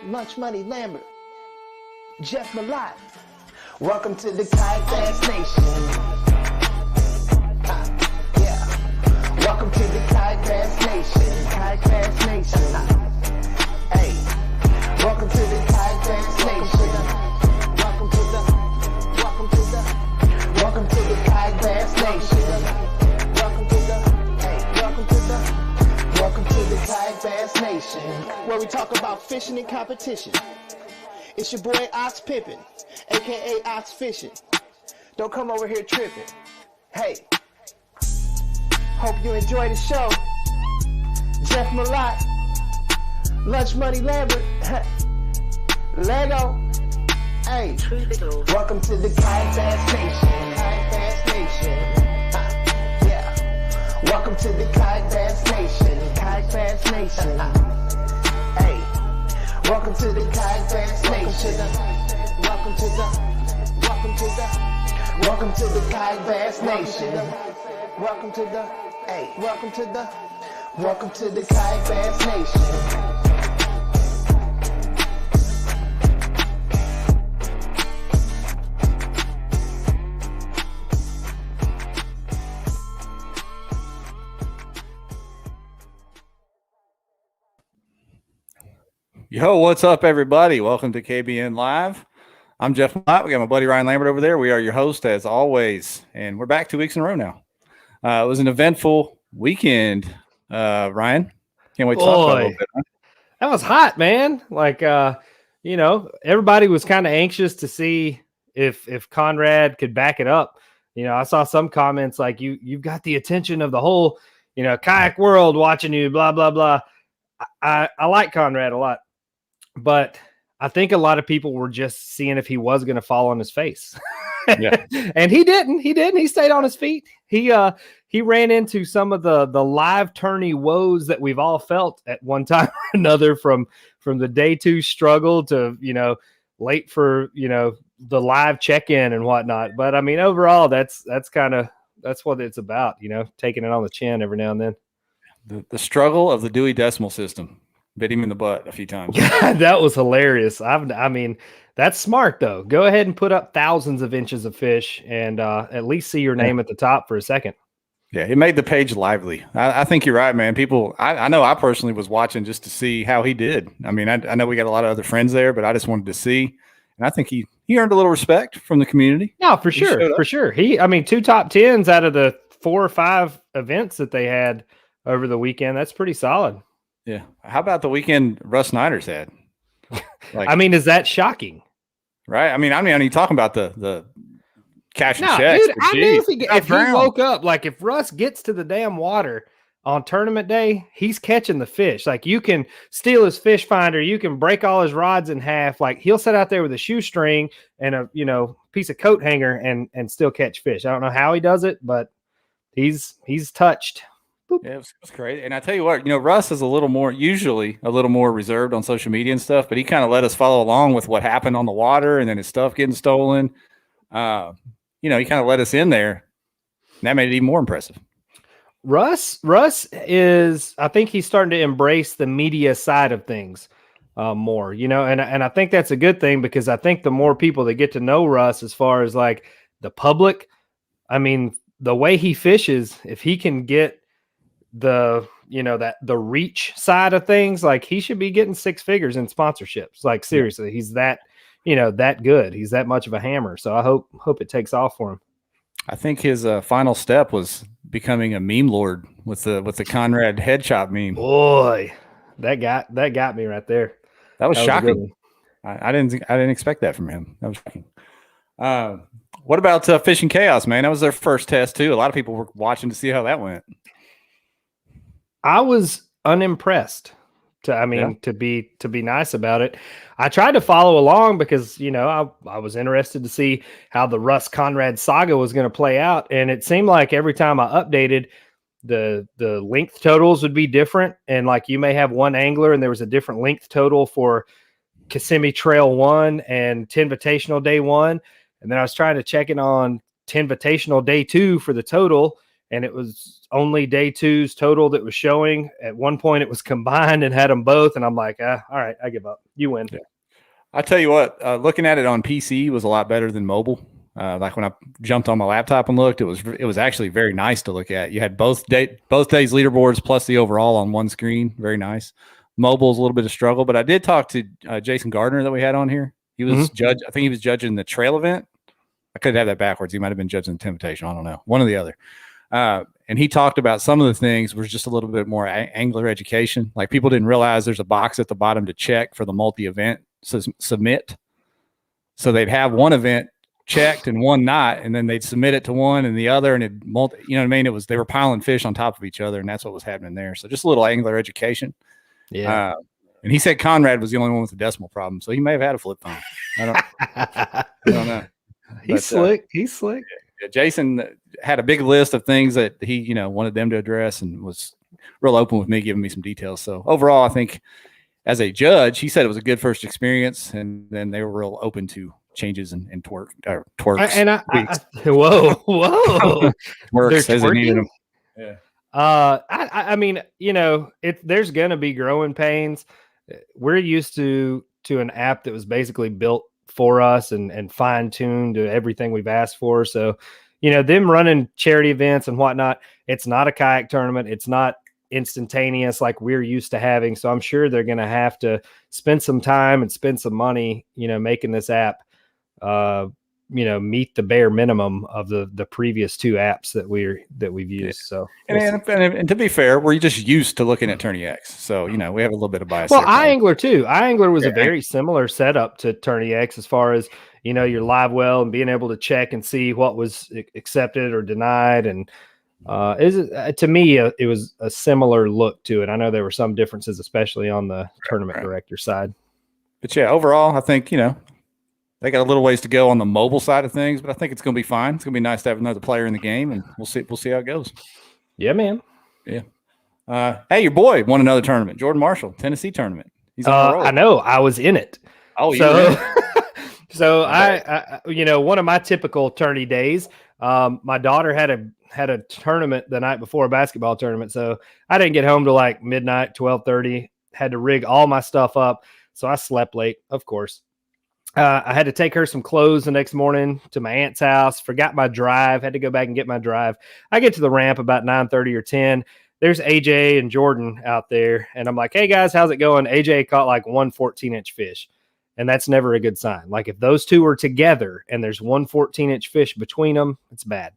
Lunch Money Lambert, Jeff Malott. Welcome to the Kayak Angler Nation. Yeah. Welcome to the Kayak Angler Nation. Kayak Angler Nation. Hey. Welcome to the Kayak Angler Nation. Welcome to the Kayak Angler Nation. Welcome to the Kayak Bass Nation, where we talk about fishing and competition. It's your boy Ox Pippin, aka Ox Fishing. Don't come over here tripping. Hey, hope you enjoy the show. Jeff Malott, Lunch Money Lambert, Lego. Hey, welcome to the Kayak Bass Nation. Kayak Bass Nation. Welcome to the Kayak Bass Nation. Kayak Bass Nation. Hey, welcome to the Kayak Bass Nation. Welcome to the Kayak Bass Nation. Welcome to the Kayak Bass Nation. Yo, what's up, everybody? Welcome to KBN Live. I'm Jeff Mott. We got my buddy Ryan Lambert over there. We are your host, as always, and we're back 2 weeks in a row now. It was an eventful weekend, Ryan. Can't wait to talk about it a little bit. Huh? That was hot, man. Like, everybody was kind of anxious to see if Conrad could back it up. You know, I saw some comments like, you've got the attention of the whole, kayak world watching you, blah, blah, blah. I like Conrad a lot. But I think a lot of people were just seeing if he was going to fall on his face. Yeah. And he didn't. He stayed on his feet. He ran into some of the live tourney woes that we've all felt at one time or another, from the day 2 struggle to, late for, the live check-in and whatnot. But I mean, overall, that's what it's about, taking it on the chin every now and then. The struggle of the Dewey Decimal System. Bit him in the butt a few times. Yeah, that was hilarious. I mean, that's smart, though. Go ahead and put up thousands of inches of fish and at least see your name at the top for a second. Yeah, it made the page lively. I think you're right, man. People, I know I personally was watching just to see how he did. I mean, I know we got a lot of other friends there, but I just wanted to see. And I think he earned a little respect from the community. No, for sure. For sure. 2 top 10s out of the 4 or 5 events that they had over the weekend. That's pretty solid. Yeah. How about the weekend Russ Snyder's had? Is that shocking? Right. I mean, you talking about the cash and checks. Dude, I knew if he woke up, like if Russ gets to the damn water on tournament day, he's catching the fish. Like, you can steal his fish finder, you can break all his rods in half. Like, he'll sit out there with a shoestring and a piece of coat hanger and still catch fish. I don't know how he does it, but he's touched. Yeah, it was great. And I tell you what, Russ is usually a little more reserved on social media and stuff, but he kind of let us follow along with what happened on the water and then his stuff getting stolen. He kind of let us in there, and that made it even more impressive. Russ is, I think he's starting to embrace the media side of things more, and I think that's a good thing, because I think the more people that get to know Russ as far as like the public, I mean, the way he fishes, if he can get the reach side of things, like, he should be getting 6 figures in sponsorships. Like, seriously, he's that good. He's that much of a hammer. So I hope it takes off for him. I think his final step was becoming a meme lord with the Conrad head chop meme. Boy, that got me right there. That was shocking. I didn't expect that from him. That was shocking. What about Fishing Chaos, man? That was their first test too. A lot of people were watching to see how that went. I was unimpressed, to be nice about it. I tried to follow along because, I was interested to see how the Russ Conrad saga was going to play out. And it seemed like every time I updated, the length totals would be different. And like, you may have one angler and there was a different length total for Kissimmee Trail 1 and Tinvitational Day 1. And then I was trying to check it on Tinvitational Day 2 for the total. and it was only day 2's total that was showing. At one point, it was combined and had them both, and I'm like, all right, I give up. You win. Yeah. I tell you what, looking at it on PC was a lot better than mobile. Like when I jumped on my laptop and looked, it was actually very nice to look at. You had both days leaderboards plus the overall on one screen. Very nice. Mobile's a little bit of struggle, but I did talk to Jason Gardner that we had on here. He was I think he was judging the trail event. I could have that backwards. He might have been judging the Temptation. I don't know. One or the other. And he talked about some of the things was just a little bit more angler education. Like people didn't realize there's a box at the bottom to check for the multi-event submit. So they'd have one event checked and one not, and then they'd submit it to one and the other, and you know what I mean? They were piling fish on top of each other, and that's what was happening there. So just a little angler education. Yeah. And he said Conrad was the only one with the decimal problem, so he may have had a flip phone. I don't know. He's slick. He's slick. Yeah, Jason had a big list of things that he, wanted them to address, and was real open with me, giving me some details. So overall, I think as a judge, he said it was a good first experience, and then they were real open to changes and twerks. Whoa. Twerks as they needed them. Yeah. I mean, there's going to be growing pains. We're used to an app that was basically built for us and fine-tuned to everything we've asked for. So, them running charity events and whatnot, it's not a kayak tournament. It's not instantaneous like we're used to having. So I'm sure they're going to have to spend some time and spend some money, making this app, meet the bare minimum of the previous 2 apps that we've used. So, and to be fair, we're just used to looking at Tourney X. So, we have a little bit of bias. Well, iAngler too. iAngler was a very similar setup to Tourney X as far as, your live well and being able to check and see what was accepted or denied. And, to me, it was a similar look to it. I know there were some differences, especially on the tournament director side. But yeah, overall, I think, they got a little ways to go on the mobile side of things, but I think it's going to be fine. It's going to be nice to have another player in the game, and we'll see how it goes. Yeah, man. Yeah. Hey, your boy won another tournament. Jordan Marshall, Tennessee tournament. He's on a roll. I know. I was in it. Oh, so I one of my typical tourney days, my daughter had a tournament the night before, a basketball tournament. So I didn't get home till like midnight, 12:30, had to rig all my stuff up. So I slept late, of course. I had to take her some clothes the next morning to my aunt's house, forgot my drive, had to go back and get my drive. I get to the ramp about 9:30 or 10. There's AJ and Jordan out there. And I'm like, hey guys, how's it going? AJ caught like 1 14-inch fish. And that's never a good sign. Like if those two are together and there's 1 14-inch fish between them, it's bad.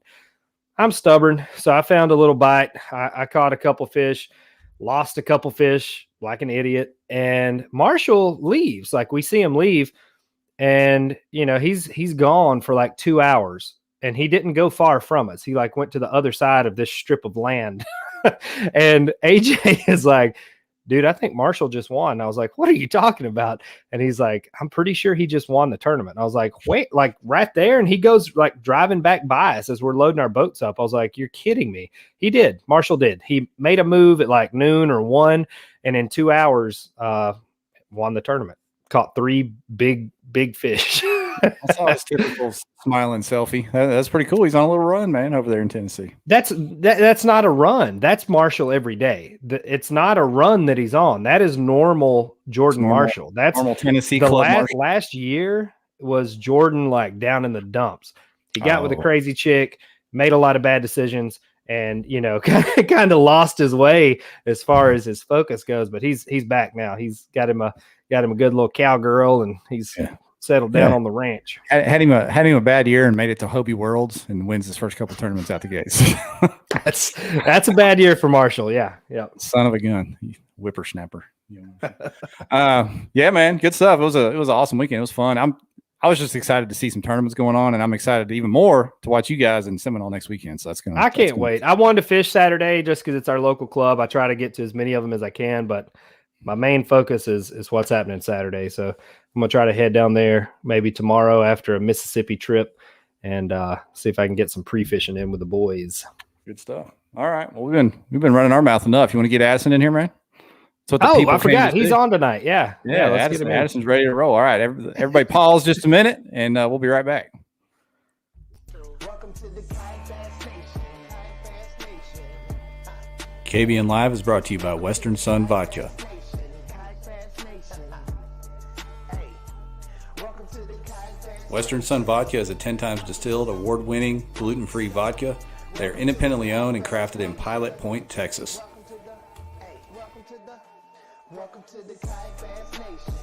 I'm stubborn. So I found a little bite. I caught a couple fish, lost a couple fish like an idiot. And Marshall leaves. Like we see him leave. And, he's gone for like 2 hours, and he didn't go far from us. He like went to the other side of this strip of land. And AJ is like, dude, I think Marshall just won. And I was like, what are you talking about? And he's like, I'm pretty sure he just won the tournament. And I was like, wait, like right there. And he goes like driving back by us as we're loading our boats up. I was like, you're kidding me. He did. Marshall did. He made a move at like noon or 1. And in 2 hours, won the tournament. Caught 3 big fish. I saw his typical smiling selfie. That's pretty cool. He's on a little run, man, over there in Tennessee. That's not a run. That's Marshall every day. It's not a run that he's on. That is normal Jordan Marshall. That's normal Tennessee the club. Last year was Jordan like down in the dumps. He got with a crazy chick, made a lot of bad decisions, and kind of lost his way as far as his focus goes. But he's back now. He's got him a good little cowgirl, and he's settled down on the ranch. Had him a bad year and made it to Hobie Worlds and wins his first couple tournaments out the gates. That's a bad year for Marshall. Yeah. Son of a gun, whippersnapper. Yeah, man, good stuff. It was an awesome weekend. It was fun. I was just excited to see some tournaments going on, and I'm excited even more to watch you guys in Seminole next weekend. So I can't wait. I wanted to fish Saturday just because it's our local club. I try to get to as many of them as I can, but my main focus is what's happening Saturday. So I'm going to try to head down there maybe tomorrow after a Mississippi trip and see if I can get some pre-fishing in with the boys. Good stuff. All right. Well, we've been running our mouth enough. You want to get Addison in here, man? I forgot. He's on tonight. Yeah. Addison's ready to roll. All right. Everybody pause just a minute, and we'll be right back. Welcome to the Kayak Nation. KBN Live is brought to you by Western Sun Vodka. Western Sun Vodka is a 10 times distilled, award-winning, gluten-free vodka. They are independently owned and crafted in Pilot Point, Texas. Welcome to the Kayak Bass Nation.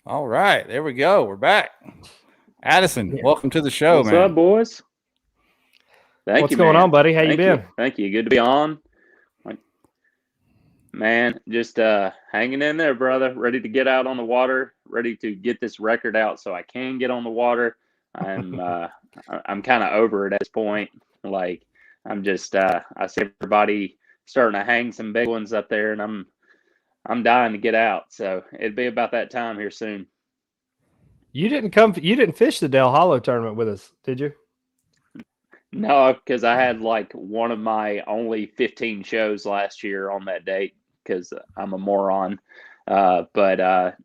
All right, there we go. We're back. Addison, welcome to the show, What's man. up, boys? Thank What's you, going man. on, buddy? How you Thank been? Thank you. Good to be on. Man, just hanging in there, brother. Ready to get out on the water. Ready to get this record out so I can get on the water. I'm I'm kind of over it at this point. Like I'm just I see everybody starting to hang some big ones up there, and I'm dying to get out. So it'd be about that time here soon. You didn't fish the Del Hollow tournament with us, did you? No, because I had like one of my only 15 shows last year on that date because I'm a moron. But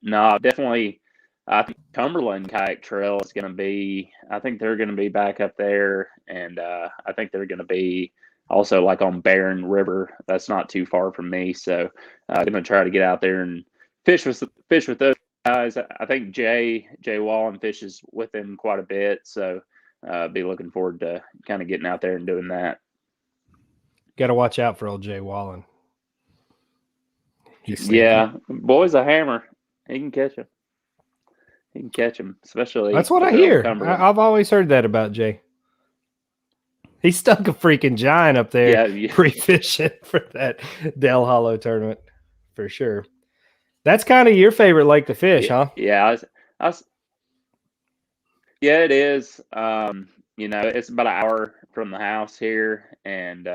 no, definitely, I think Cumberland Kayak Trail is going to be, I think they're going to be back up there. And I think they're going to be also like on Barron River. That's not too far from me. So I'm going to try to get out there and fish with those guys. I think Jay Wallen fishes with them quite a bit. So be looking forward to kind of getting out there and doing that. Got to watch out for old Jay Wallen. Yeah, boy's a hammer. He can catch him. He can catch him, especially. That's what I hear. I've always heard that about Jay. He stuck a freaking giant up there pre-fishing for that Del Hollow tournament, for sure. That's kind of your favorite lake to fish, huh? Yeah, yeah, it is. You know, it's about an hour from the house here, and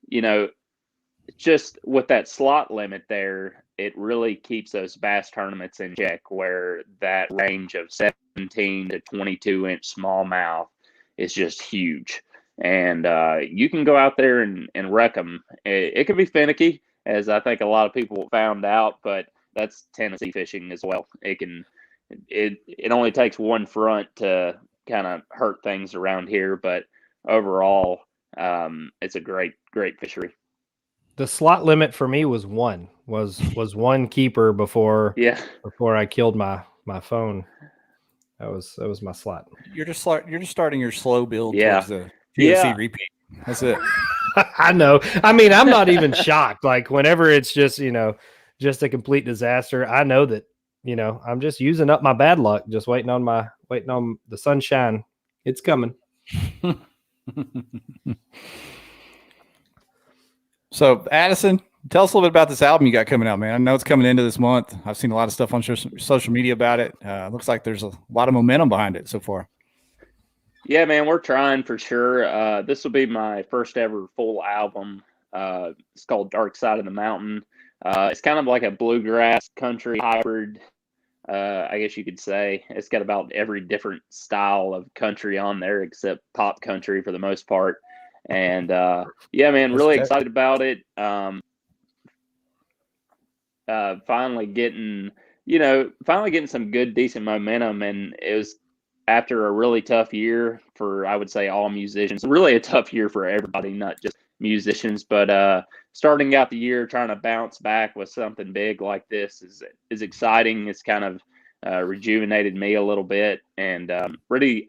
you know, just with that slot limit there, it really keeps those bass tournaments in check. Where that range of 17 to 22-inch smallmouth is just huge, and you can go out there and wreck them. It can be finicky, as I think a lot of people found out, but that's Tennessee fishing as well. It only takes one front to kind of hurt things around here, but overall, it's a great fishery. The slot limit for me was one keeper before I killed my phone. That was my slot. You're just starting your slow build Yeah. towards the TOC repeat. That's it. I know. I mean, I'm not even shocked. Like whenever it's just, just a complete disaster, I know that, I'm just using up my bad luck, just waiting on the sunshine. It's coming. So, Addison, tell us a little bit about this album you got coming out, man. I know it's coming into this month. I've seen a lot of stuff on social media about it. Looks like there's a lot of momentum behind it so far. Yeah, man, we're trying for sure. This will be my first ever full album. It's called Dark Side of the Mountain. It's kind of like a bluegrass country hybrid, I guess you could say. It's got about every different style of country on there except pop country for the most part. And yeah, man, really excited about it. Finally getting some good, decent momentum. And it was after a really tough year for, I would say, all musicians. Really a tough year for everybody, not just musicians, but starting out the year trying to bounce back with something big like this is exciting. It's kind of rejuvenated me a little bit, and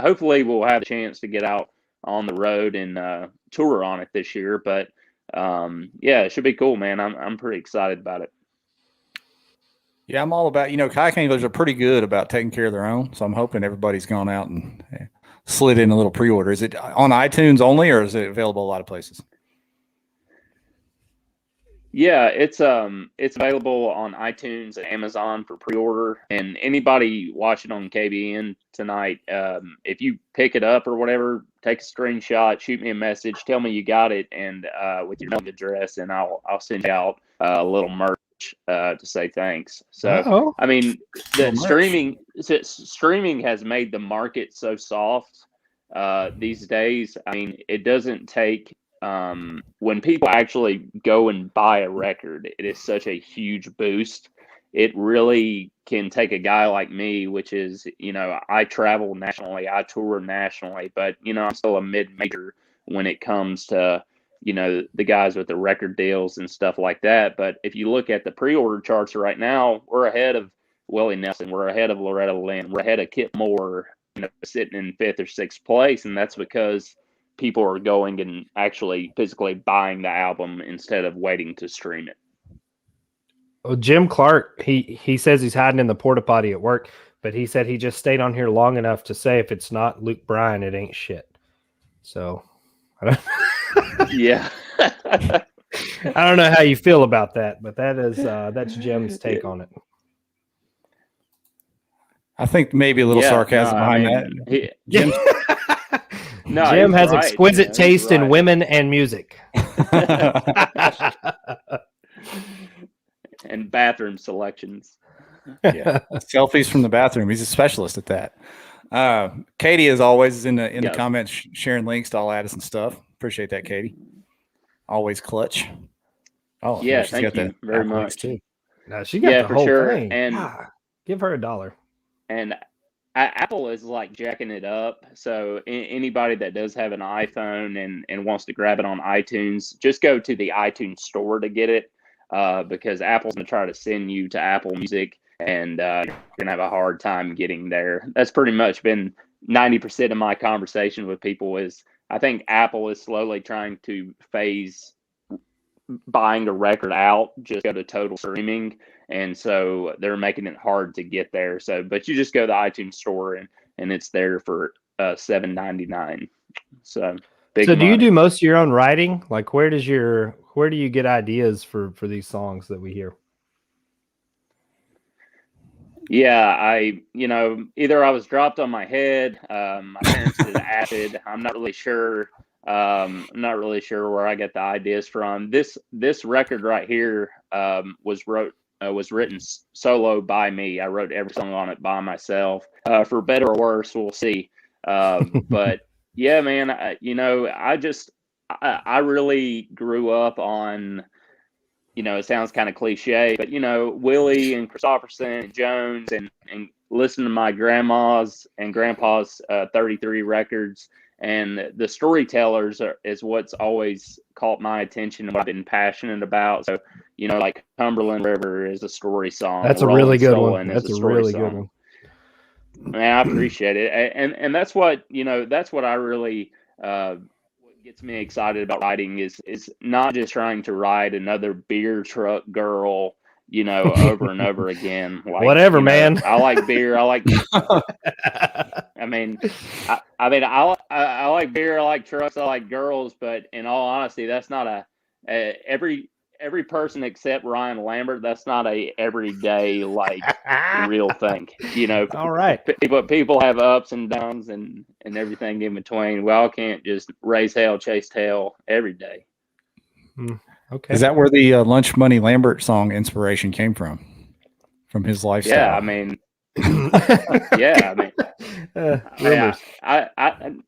hopefully we'll have a chance to get out on the road and tour on it this year. But yeah, it should be cool, man. I'm pretty excited about it. Yeah, I'm all about, kayak anglers are pretty good about taking care of their own. So I'm hoping everybody's gone out and slid in a little pre-order. Is it on iTunes only, or is it available a lot of places? Yeah, it's available on iTunes and Amazon for pre-order. And anybody watching on KBN tonight, if you pick it up or whatever, take a screenshot, shoot me a message, tell me you got it, and with your email address, and I'll send you out a little merch to say thanks. So I mean, the streaming has made the market so soft these days. I mean, it doesn't take. When people actually go and buy a record, it is such a huge boost. it really can take a guy like me, which is, I travel nationally, I tour nationally, but, I'm still a mid-major when it comes to, the guys with the record deals and stuff like that. But if you look at the pre-order charts right now, we're ahead of Willie Nelson, we're ahead of Loretta Lynn, we're ahead of Kip Moore, sitting in 5th or 6th place. And that's because people are going and actually physically buying the album instead of waiting to stream it. Well, Jim Clark, he says he's hiding in the porta potty at work, but he said he just stayed on here long enough to say if it's not Luke Bryan, it ain't shit. So, yeah. I don't know how you feel about that, but that's Jim's take on it. I think maybe a little sarcasm behind that. Jim has exquisite taste in women and music. And bathroom selections. Yeah, selfies from the bathroom. He's a specialist at that. Katie, as always, is in the comments sharing links to all Addison stuff. Appreciate that, Katie. Always clutch. Oh, yeah, thank you very much. Too. No, she got the whole thing. And give her $1. And Apple is like jacking it up. So anybody that does have an iPhone and wants to grab it on iTunes, just go to the iTunes store to get it. Because Apple's going to try to send you to Apple Music, and you're going to have a hard time getting there. That's pretty much been 90% of my conversation with people is I think Apple is slowly trying to phase buying a record out, just go to total streaming. And so they're making it hard to get there. So, but you just go to the iTunes store and it's there for $7.99. So big So do money. you do most of your own writing? Like where do you get ideas for these songs that we hear? Yeah, either I was dropped on my head, my parents did acid. I'm not really sure. I'm not really sure where I get the ideas from. This record right here was written solo by me. I wrote every song on it by myself. For better or worse, we'll see. But yeah, man, I really grew up on, it sounds kind of cliche, but, Willie and Christopherson and Jones and listen to my grandma's and grandpa's 33 records. And the storytellers is what's always caught my attention and what I've been passionate about. So, like Cumberland River is a story song. That's a really good one. That's a really good one. Man, I appreciate it. And that's what, that's what I really, what gets me excited about writing is not just trying to write another beer truck girl, over and over again. Like, whatever, man. I like beer. I like, I mean, I like beer. I like trucks. I like girls, but in all honesty, that's not every person except Ryan Lambert. That's not a everyday, like real thing, All right. People have ups and downs and everything in between. We all can't just raise hell, chase tail every day. Okay. Is that where the Lunch Money Lambert song inspiration came from? From his lifestyle? Yeah, I mean,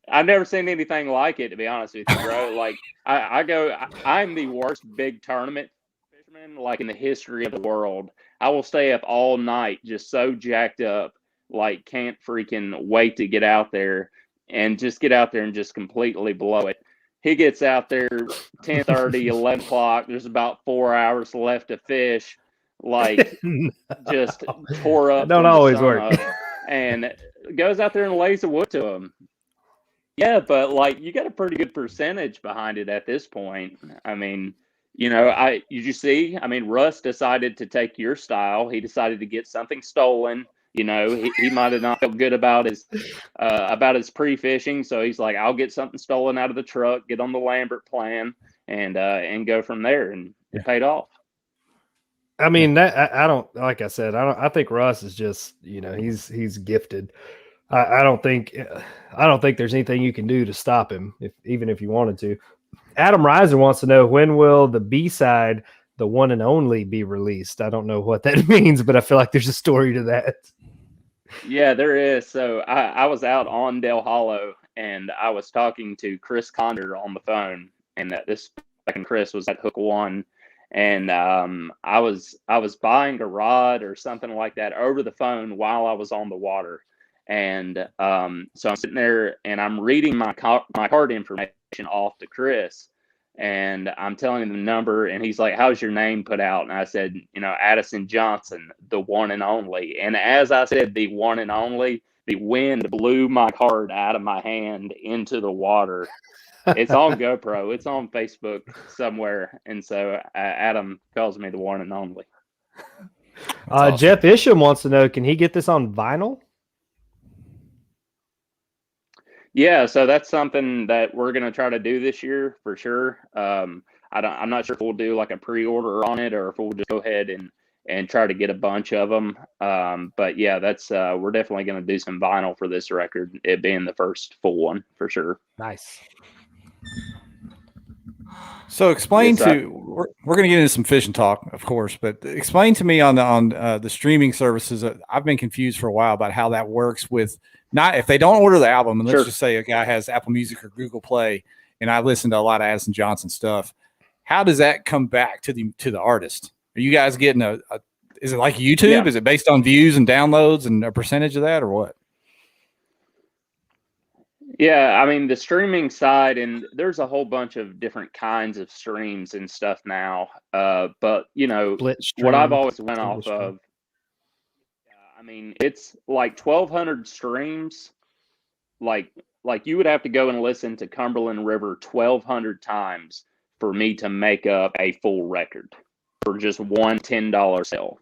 I've never seen anything like it, to be honest with you, bro. Like I'm the worst big tournament fisherman like in the history of the world. I will stay up all night just so jacked up, like can't freaking wait to get out there and just completely blow it. He gets out there 10:30, 11 o'clock. There's about 4 hours left to fish. Like just tore up. Don't always work. And goes out there and lays the wood to him. Yeah, but like you got a pretty good percentage behind it at this point. I mean, Russ decided to take your style. He decided to get something stolen. He might have not felt good about his pre-fishing, so he's like, I'll get something stolen out of the truck, get on the Lambert plan, and go from there, and it paid off. I mean, I don't, like I said, I think Russ is just, he's gifted. I don't think there's anything you can do to stop him, even if you wanted to. Adam Reiser wants to know, when will the B-side, the one and only, be released? I don't know what that means, but I feel like there's a story to that. Yeah, there is. So I was out on Del Hollow and I was talking to Chris Condor on the phone, and this second Chris was at Hook One, and I was buying a rod or something like that over the phone while I was on the water. And so I'm sitting there and I'm reading my card information off to Chris, and I'm telling him the number, and he's like, "How's your name put out?" And I said, Addison Johnson, the one and only. And as I said, the one and only, the wind blew my card out of my hand into the water. It's on GoPro. It's on Facebook somewhere. And so Adam calls me the one and only. Awesome. Jeff Isham wants to know, can he get this on vinyl? Yeah, so that's something that we're going to try to do this year for sure. I'm not sure if we'll do like a pre-order on it or if we'll just go ahead and try to get a bunch of them. But yeah, that's we're definitely going to do some vinyl for this record, it being the first full one for sure. Nice. So explain we're going to get into some fishing talk, of course, but explain to me on the streaming services. I've been confused for a while about how that works with not if they don't order the album, and let's just say a guy has Apple Music or Google Play, and I listen to a lot of Addison Johnson stuff. How does that come back to the artist? Are you guys getting is it like YouTube? Yeah. Is it based on views and downloads and a percentage of that, or what? Yeah, I mean, the streaming side, and there's a whole bunch of different kinds of streams and stuff now. But what I've always went off of, I mean, it's like 1,200 streams. Like you would have to go and listen to Cumberland River 1,200 times for me to make up a full record for just one $10 sale.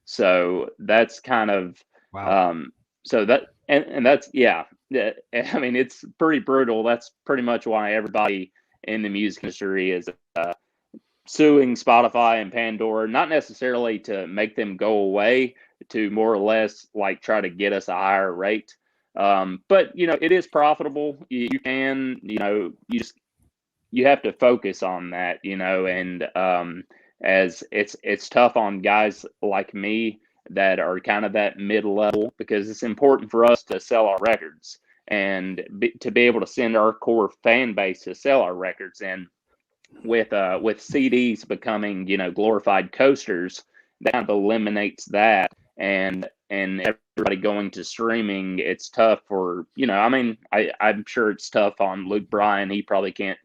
So that's kind of wow. So that and that's I mean, it's pretty brutal. That's pretty much why everybody in the music industry is suing Spotify and Pandora, not necessarily to make them go away, to more or less like try to get us a higher rate. But it is profitable. You can, you have to focus on that, and as it's tough on guys like me that are kind of that mid-level, because it's important for us to sell our records and to be able to send our core fan base to sell our records. And with CDs becoming, glorified coasters, that kind of eliminates that. And everybody going to streaming, it's tough for, I mean, I'm sure it's tough on Luke Bryan. He probably can't,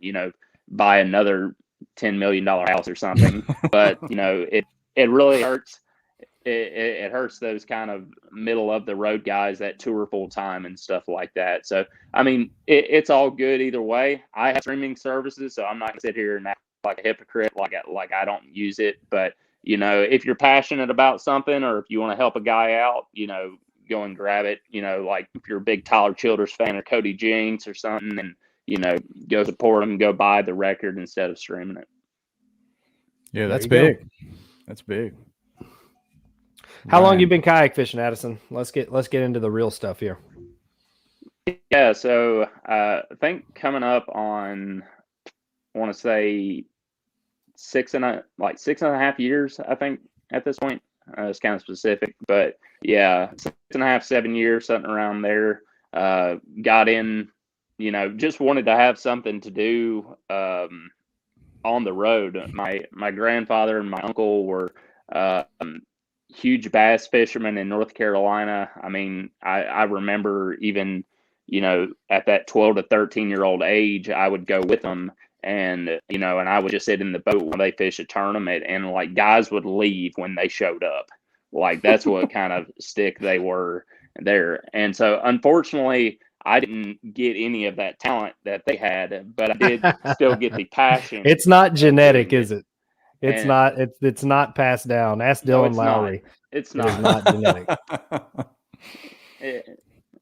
buy another $10 million house or something, but it really hurts. It hurts those kind of middle of the road guys that tour full time and stuff like that. So, I mean, it's all good either way. I have streaming services, so I'm not gonna sit here and act like a hypocrite, like I don't use it. But if you're passionate about something, or if you want to help a guy out, go and grab it. Like if you're a big Tyler Childers fan or Cody Jinks or something, and go support them and go buy the record instead of streaming it. Yeah, that's big. That's big. How long you been kayak fishing, Addison? Let's get into the real stuff here. Yeah, so I think coming up on, I want to say 6.5 years, I think, at this point. It's kind of specific, but yeah, 6.5, 7 years, something around there. Got in, just wanted to have something to do on the road. My grandfather and my uncle were huge bass fishermen in North Carolina. I mean, I remember even, at that 12 to 13-year-old age, I would go with them, and and I would just sit in the boat when they fish a tournament, and like guys would leave when they showed up. Like that's what kind of stick they were there. And so unfortunately, I didn't get any of that talent that they had, but I did still get the passion. It's not genetic, is it? It's not. It's not passed down. Ask Dylan Lowry. It's not. It's not genetic.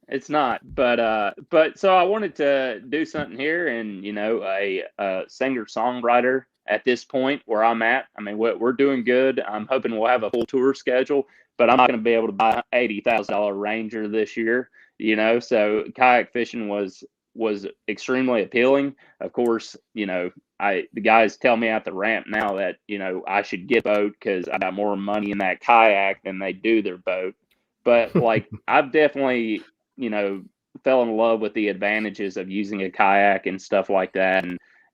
It's not. But so I wanted to do something here, and a singer-songwriter at this point where I'm at. I mean, we're doing good. I'm hoping we'll have a full tour schedule, but I'm not going to be able to buy an $80,000 Ranger this year. So kayak fishing was extremely appealing. Of course, the guys tell me at the ramp now that, I should get a boat because I got more money in that kayak than they do their boat. But like, I've definitely, fell in love with the advantages of using a kayak and stuff like that.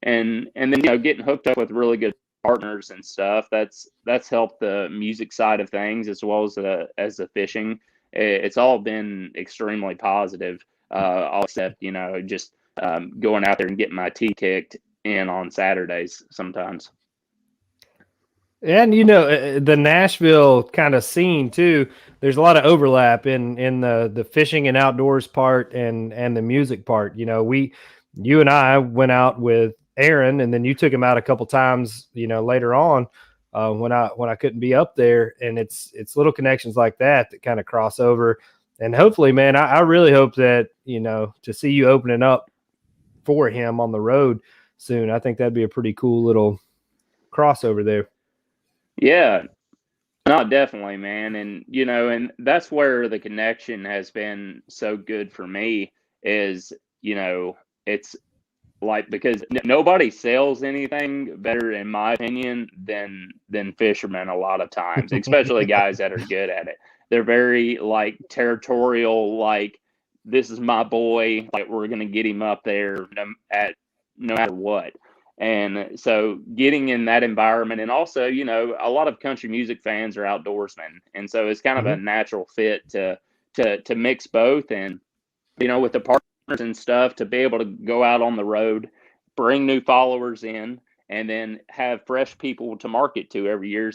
And then, getting hooked up with really good partners and stuff, that's helped the music side of things as well as the fishing. It's all been extremely positive, all except, just going out there and getting my teeth kicked in on Saturdays sometimes. And the Nashville kind of scene too. There's a lot of overlap in the fishing and outdoors part and the music part. You and I went out with Aaron, and then you took him out a couple times. Later on when I couldn't be up there, and it's little connections like that kind of cross over. And hopefully, man, I really hope that to see you opening up for him on the road soon. I think that'd be a pretty cool little crossover there. Yeah, no, definitely, man. And, and that's where the connection has been so good for me is, it's like, because nobody sells anything better, in my opinion, than fishermen a lot of times, especially guys that are good at it. They're very like territorial, like, this is my boy, like, we're going to get him up there no matter what. And so getting in that environment, and also, a lot of country music fans are outdoorsmen. And so it's kind of a natural fit to mix both. And, with the partners and stuff, to be able to go out on the road, bring new followers in, and then have fresh people to market to every year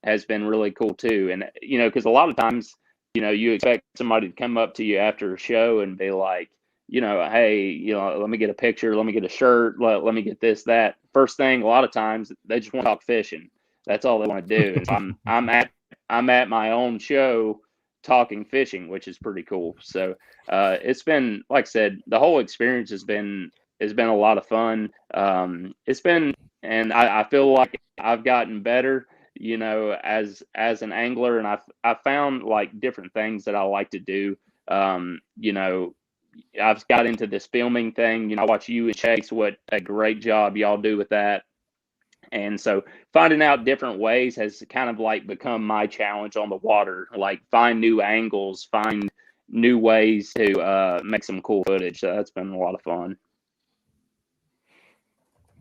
has been really cool too. And, because a lot of times, you expect somebody to come up to you after a show and be like, hey, let me get a picture, let me get a shirt, let me get this, that. First thing, a lot of times they just want to talk fishing. That's all they want to do. And so I'm at my own show talking fishing, which is pretty cool. So it's been, like I said, the whole experience has been a lot of fun. And I feel like I've gotten better, as an angler, and I found like different things that I like to do. I've got into this filming thing. I watch you and Chase, what a great job y'all do with that. And so finding out different ways has kind of like become my challenge on the water, like find new angles, find new ways to make some cool footage. So that's been a lot of fun.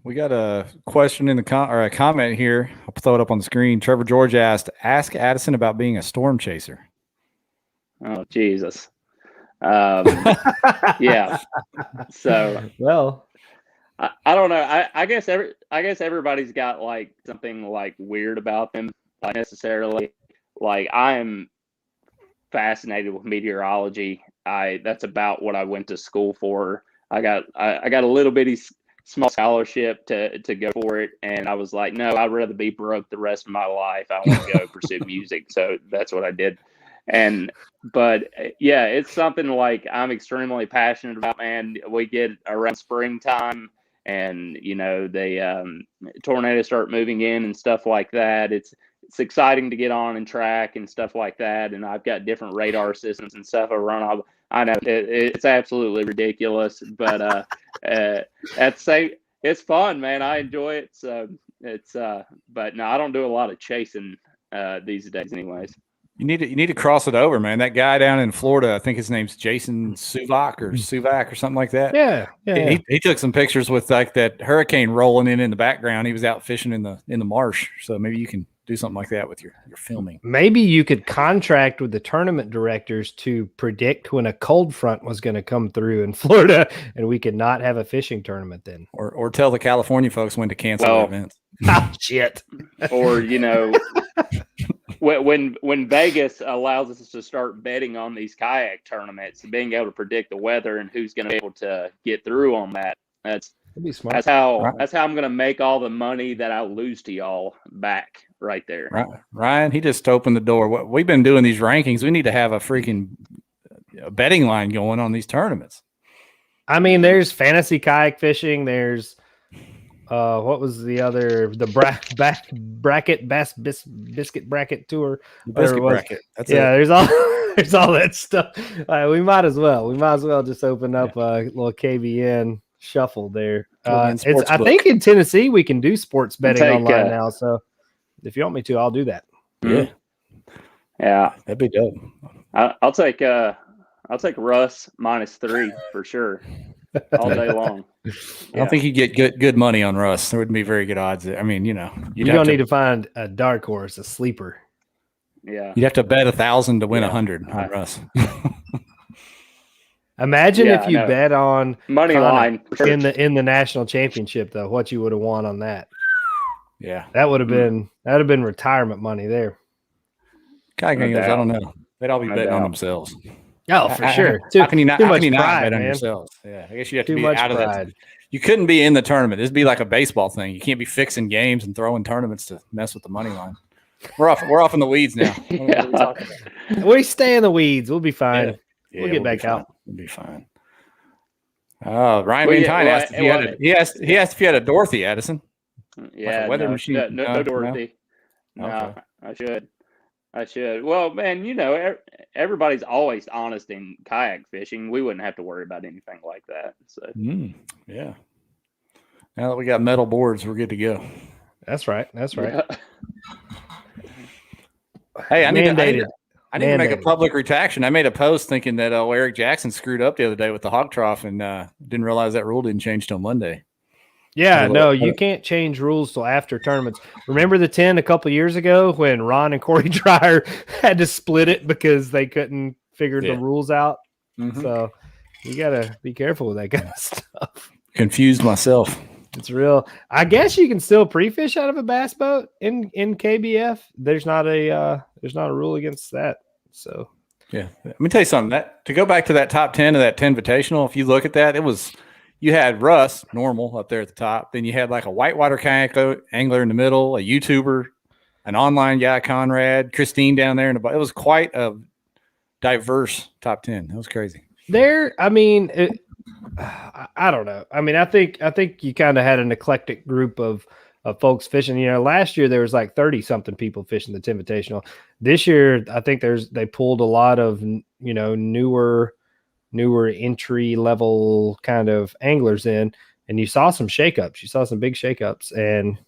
We got a question in or a comment here. I'll throw it up on the screen. Trevor George asked, ask Addison about being a storm chaser. Oh, Jesus. Yeah. So, well, I don't know. I guess everybody's got like something like weird about them. Like necessarily, like I am fascinated with meteorology. That's about what I went to school for. I got a little bitty small scholarship to go for it, and I was like, no, I'd rather be broke the rest of my life. I want to go pursue music. So that's what I did. But yeah, it's something like I'm extremely passionate about, man. We get around springtime and, the tornadoes start moving in and stuff like that. It's exciting to get on and track and stuff like that. And I've got different radar systems and stuff I run. I know it's absolutely ridiculous, but it's fun, man. I enjoy it. So but no, I don't do a lot of chasing these days anyways. You need to cross it over, man. That guy down in Florida, I think his name's Jason Suvac or something like that. Yeah. He took some pictures with like that hurricane rolling in the background. He was out fishing in the marsh. So maybe you can do something like that with your filming. Maybe you could contract with the tournament directors to predict when a cold front was going to come through in Florida, and we could not have a fishing tournament then. Or tell the California folks when to cancel their events. Oh, shit. Or when Vegas allows us to start betting on these kayak tournaments, being able to predict the weather and who's going to be able to get through on that, that'd be smart. That's how I'm going to make all the money that I lose to y'all back right there. Right. Ryan, he just opened the door. We've been doing these rankings. We need to have a freaking betting line going on these tournaments. I mean, there's fantasy kayak fishing. There's what was the other, the bracket biscuit bracket tour, biscuit bracket. That's it. There's all that stuff. We might as well just open up a little KBN shuffle there. I think in Tennessee we can do sports betting online now. So if you want me to, I'll do that. Yeah, that'd be dope. I'll take Russ -3 for sure. all day long. I don't think you get good money on Russ. There wouldn't be very good odds. I mean, you'd You're gonna need to find a dark horse, a sleeper. Yeah, you'd have to bet 1,000 to win 100 on Russ. Imagine if you bet on money Connor line sure. in the national championship, though, what you would have won on that. Yeah, that would have been retirement money there. Kayak Anglers, I don't know. They'd all be betting on themselves. Oh, for sure. How can you not? Too How much can you pride, not bet on man. yourselves? Yeah, I guess you have to Too be much out of pride. that. You couldn't be in the tournament. This would be like a baseball thing. You can't be fixing games and throwing tournaments to mess with the money line. We're off in the weeds now. What are we talking about? We stay in the weeds. We'll be fine. Yeah, we'll get back out. We'll be fine. Ryan Van Tine asked if he asked if you had a Dorothy, Addison. Yeah, like a weather machine. No, Dorothy. No, Okay. I should. Well, man, everybody's always honest in kayak fishing. We wouldn't have to worry about anything like that. So yeah. Now that we got metal boards, we're good to go. That's right. Yeah. Hey, I need to make a public retraction. I made a post thinking that Eric Jackson screwed up the other day with the hog trough and didn't realize that rule didn't change till Monday. Yeah, no, you can't change rules till after tournaments. Remember the 10 a couple years ago when Ron and Corey Dreyer had to split it because they couldn't figure the rules out? Mm-hmm. So you got to be careful with that kind of stuff. Confused myself. It's real. I guess you can still pre-fish out of a bass boat in KBF. There's not a rule against that. So yeah, let me tell you something. That to go back to that top 10 of that 10 Invitational, if you look at that, you had Russ normal up there at the top. Then you had like a whitewater kayak angler in the middle, a YouTuber, an online guy, Conrad, Christine down there in the bottom. It was quite a diverse top 10. That was crazy. I don't know. I mean, I think you kind of had an eclectic group of folks fishing. Last year there was like 30 something people fishing the Invitational. This year, I think they pulled a lot of newer entry level kind of anglers in, and you saw some shakeups. You saw some big shakeups, and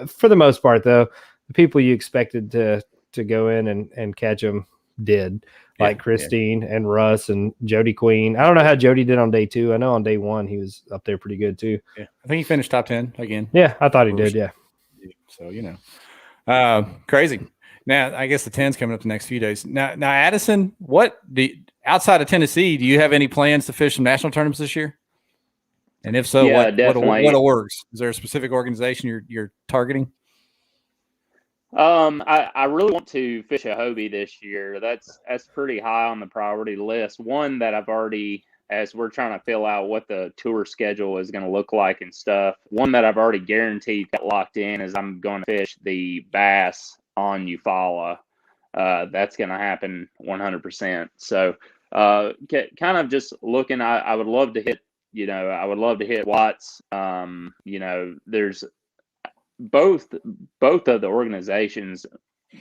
for the most part, though, the people you expected to go in and catch them did. Like Christine and Russ and Jody Queen. I don't know how Jody did on day 2. I know on day 1 he was up there pretty good too. Yeah, I think he finished top 10 again. Yeah, I thought he did. Yeah. So crazy. Now I guess the 10's coming up the next few days. Now Addison, outside of Tennessee, do you have any plans to fish some national tournaments this year? And if so, what awards? Is there a specific organization you're targeting? I really want to fish a Hobie this year. That's pretty high on the priority list. One that I've already, as we're trying to fill out what the tour schedule is going to look like and stuff. One that I've already guaranteed got locked in is I'm going to fish the bass on Eufaula. That's going to happen 100%. So, kind of just looking, I would love to hit, Watts. There's both of the organizations,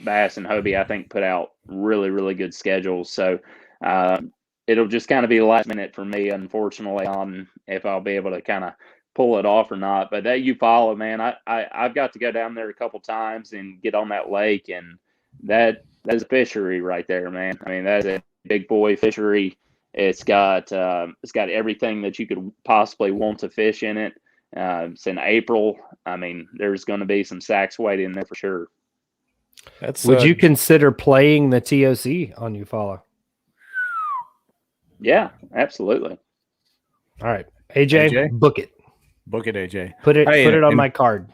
Bass and Hobie, I think put out really, really good schedules. So it'll just kind of be last minute for me, unfortunately, on if I'll be able to kind of pull it off or not. But that Eufaula, man, I've got to go down there a couple times and get on that lake, and that's a fishery right there, man. I mean, that's a big boy fishery. It's got everything that you could possibly want to fish in it. It's in April. I mean, there's going to be some sacks weight in there for sure. Would you consider playing the TOC on Eufaula? Yeah, absolutely. All right, AJ, book it. Book it, AJ. Put it on my card.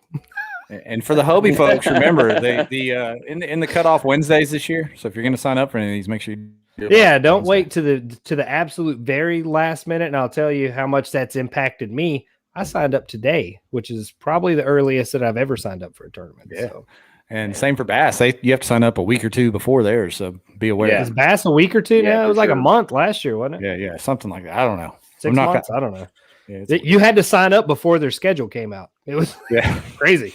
And for the Hobie folks, remember in the cutoff Wednesdays this year. So if you're going to sign up for any of these, make sure you do it. Yeah, don't wait to the absolute very last minute, and I'll tell you how much that's impacted me. I signed up today, which is probably the earliest that I've ever signed up for a tournament. Yeah. So. And same for Bass. You have to sign up a week or two before theirs, so be aware. Yeah. Is Bass a week or two now? It was like a month last year, wasn't it? Yeah, something like that. I don't know. 6 months? I don't know. Yeah, you had to sign up before their schedule came out. It was crazy.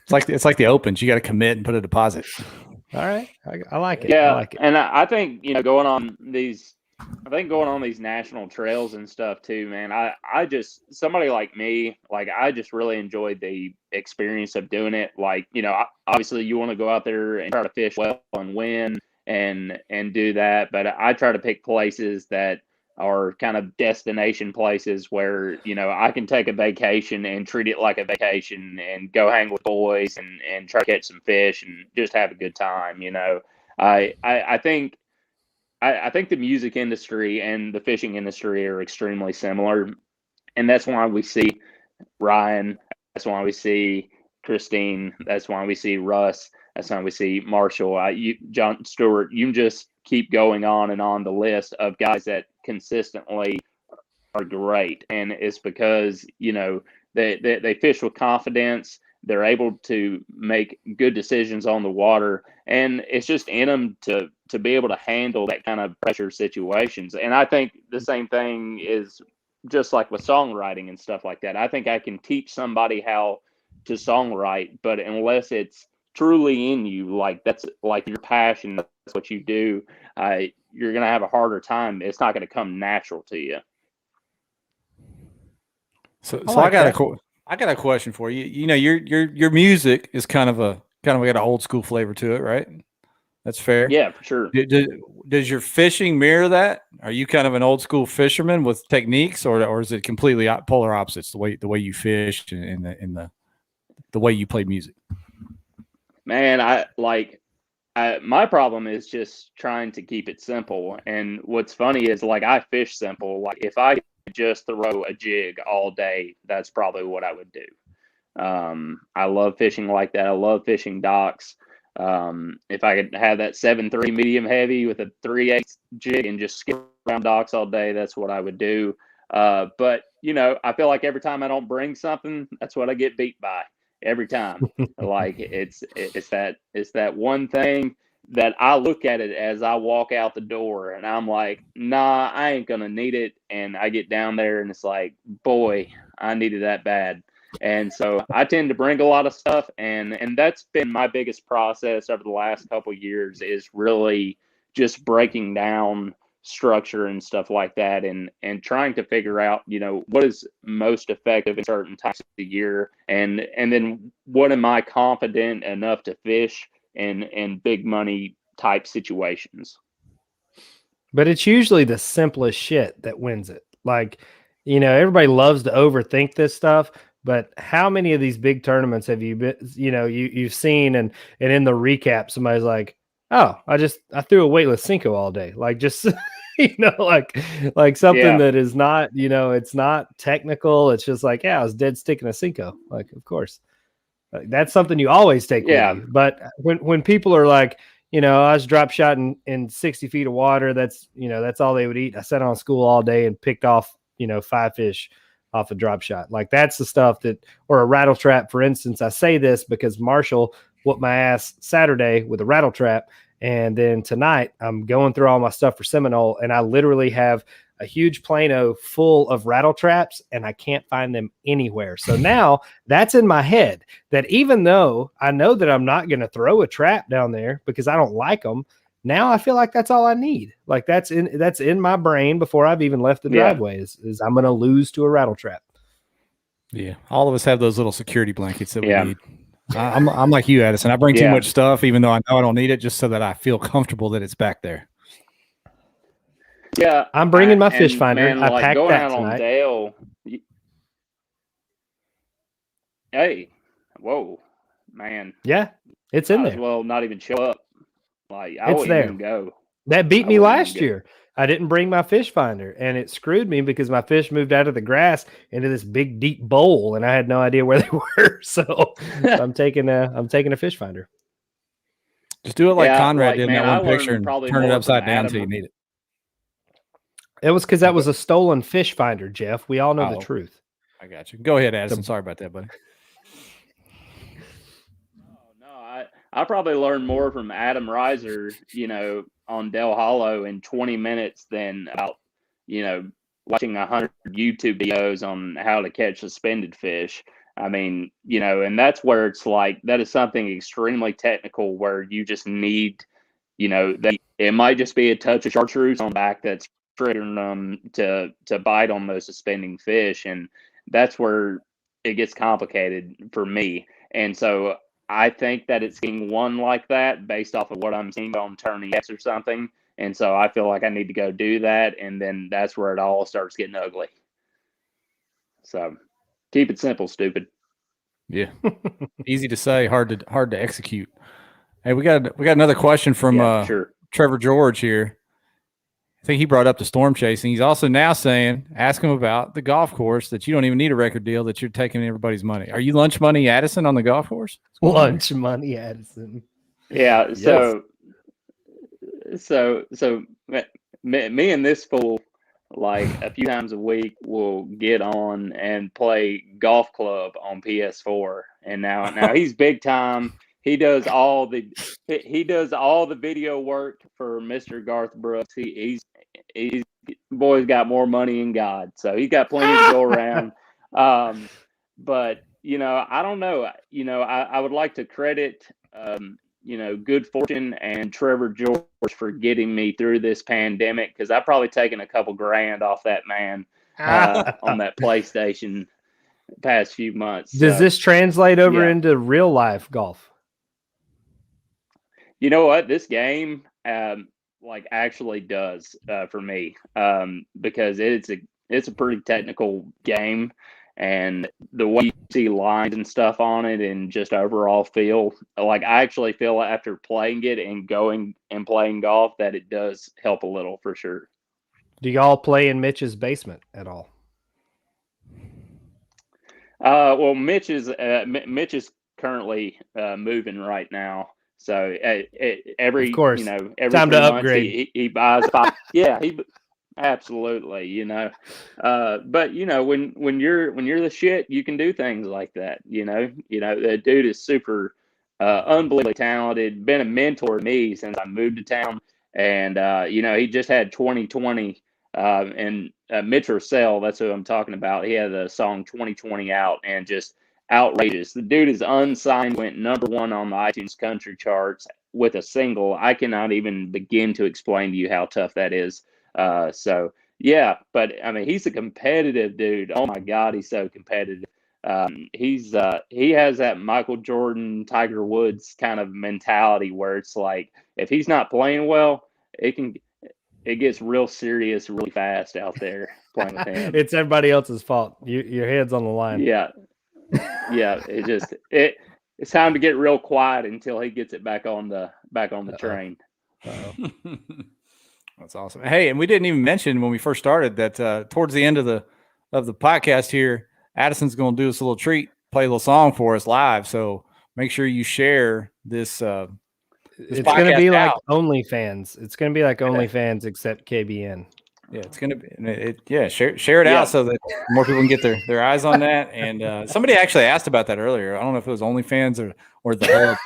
It's like the Opens. You got to commit and put a deposit. All right, I like it. Yeah, I like it. And I think going on these national trails and stuff too, man. I just, somebody like me, like I just really enjoyed the experience of doing it. Like, obviously you want to go out there and try to fish well and win and do that, but I try to pick places that are kind of destination places where, you know, I can take a vacation and treat it like a vacation and go hang with boys and try to catch some fish and just have a good time. You know, I think I think the music industry and the fishing industry are extremely similar, and that's why we see Ryan. That's why we see Christine. That's why we see Russ. That's why we see Marshall. John Stewart. You can just keep going on and on the list of guys that consistently are great, and it's because, you know, they fish with confidence. They're able to make good decisions on the water, and it's just in them to be able to handle that kind of pressure situations. And I think the same thing is just like with songwriting and stuff like that. I think I can teach somebody how to songwrite, but unless it's truly in you, like that's like your passion, that's what you do, you're gonna have a harder time. It's not gonna come natural to you. So I got a question for you. You know, your music is kind of got an old school flavor to it, right? That's fair. Yeah, for sure. Does your fishing mirror that? Are you kind of an old school fisherman with techniques, or is it completely polar opposites, the way you fish and the way you play music? Man, my problem is just trying to keep it simple. And what's funny is, like, I fish simple. Like, if I just throw a jig all day, that's probably what I would do. I love fishing like that. I love fishing docks. If I could have that 7.3 medium heavy with a 3/8 jig and just skip around docks all day, that's what I would do. But, you know, I feel like every time I don't bring something, that's what I get beat by every time. Like it's that one thing that I look at it as I walk out the door and I'm like, nah, I ain't gonna need it. And I get down there and it's like, boy, I needed that bad. And so I tend to bring a lot of stuff, and that's been my biggest process over the last couple of years, is really just breaking down structure and stuff like that, and trying to figure out, you know, what is most effective in certain times of the year, and then what am I confident enough to fish in big money type situations. But it's usually the simplest shit that wins it. Like, you know, everybody loves to overthink this stuff, but how many of these big tournaments have you been, you know, you've seen, and in the recap, somebody's like, oh, I threw a weightless Cinco all day. Like, just, you know, like something that is not, you know, it's not technical. It's just like, yeah, I was dead sticking a Cinco. Like, of course, like, that's something you always take with you. But when people are like, you know, I was drop shotting in 60 feet of water, that's, you know, that's all they would eat. I sat on school all day and picked off, you know, 5 fish off a drop shot. Like, that's the stuff that, or a rattle trap, for instance. I say this because Marshall whooped my ass Saturday with a rattle trap. And then tonight I'm going through all my stuff for Seminole, and I literally have a huge Plano full of rattle traps, and I can't find them anywhere. So now that's in my head, that even though I know that I'm not going to throw a trap down there because I don't like them, now I feel like that's all I need. Like, that's in my brain before I've even left the driveway, is I'm going to lose to a rattle trap. Yeah. All of us have those little security blankets that we need. I'm like you, Addison. I bring too much stuff, even though I know I don't need it, just so that I feel comfortable that it's back there. Yeah, I'm bringing my fish finder. Man, I like packed going that out tonight. on Dale. Hey, whoa, man. Yeah, it's in there. Well, not even show up. Like, I it's wouldn't there. even go. That beat me last year. I didn't bring my fish finder, and it screwed me because my fish moved out of the grass into this big deep bowl, and I had no idea where they were. So I'm taking a fish finder. Just do it like Conrad did in that one picture and turn it upside down until you need it. It was because that was a stolen fish finder, Jeff. We all know the truth. I got you. Go ahead, Addison. Sorry about that, buddy. I probably learned more from Adam Reiser, you know, on Del Hollow in 20 minutes than about, you know, watching 100 YouTube videos on how to catch suspended fish. I mean, you know, and that's where it's like, that is something extremely technical where you just need, you know, it might just be a touch of chartreuse on back that's triggering them to bite on those suspending fish. And that's where it gets complicated for me. And so I think that it's getting one like that based off of what I'm seeing on Turning X or something. And so I feel like I need to go do that. And then that's where it all starts getting ugly. So keep it simple, stupid. Yeah. Easy to say, hard to execute. Hey, we got another question from Sure. Trevor George here. I think he brought up the storm chasing. He's also now saying, ask him about the golf course, that you don't even need a record deal, that you're taking everybody's money. Are you lunch money Addison on the golf course? Lunch money Addison. Yeah. So me and this fool, like a few times a week, will get on and play golf club on PS4. And now he's big time. He does all the video work for Mr. Garth Brooks. He's boy's got more money than God, so he's got plenty to go around. But I don't know. I would like to credit Good Fortune and Trevor George for getting me through this pandemic, because I've probably taken a couple grand off that man on that PlayStation the past few months. Does this translate over into real life golf? You know what? This game actually does for me, because it's a pretty technical game, and the way you see lines and stuff on it, and just overall feel like, I actually feel after playing it and going and playing golf that it does help a little for sure. Do y'all play in Mitch's basement at all? Well, Mitch is currently moving right now. So every, of course, every time to upgrade. He buys absolutely, but when you're the shit, you can do things like that. The dude is super, unbelievably talented, been a mentor to me since I moved to town. And, he just had 2020, and Mitch Russell, that's who I'm talking about. He had the song 2020 out, and just outrageous. The dude is unsigned, went #1 on the iTunes country charts with a single. I cannot even begin to explain to you how tough that is. So yeah, but I mean, he's a competitive dude. Oh my God, he's so competitive. He has that Michael Jordan, Tiger Woods kind of mentality, where it's like, if he's not playing well, it gets real serious really fast out there playing with him. It's everybody else's fault. Your head's on the line. Yeah. It's time to get real quiet until he gets it back on the train. That's awesome. Hey, and we didn't even mention when we first started that towards the end of the podcast here, Addison's going to do us a little treat, play a little song for us live. So make sure you share this. It's going to be like OnlyFans. It's going to be like OnlyFans except KBN. Yeah, it's gonna be. Share it out so that more people can get their eyes on that. And somebody actually asked about that earlier. I don't know if it was OnlyFans or the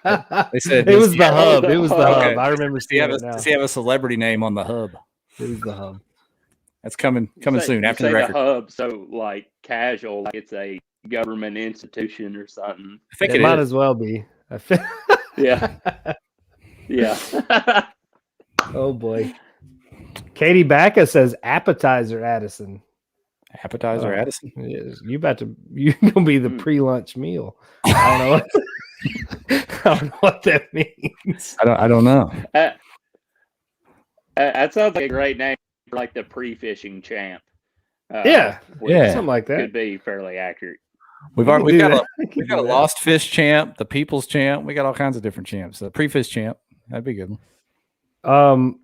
Hub. They said it was the Hub. It was the Hub. I remember seeing it now. Does he have a celebrity name on the Hub? It was the Hub. That's coming soon after the record. The Hub, so like casual, like it's a government institution or something. I think it might as well be. Yeah. Oh boy. Katie Bacca says appetizer Addison. Appetizer Addison? Yes, you gonna be the pre-lunch meal. I don't know what that means. I don't know. That sounds like a great name for like the pre-fishing champ. Something like that could be fairly accurate. We've got a lost fish champ, the people's champ. We got all kinds of different champs. The pre-fish champ, that'd be a good one.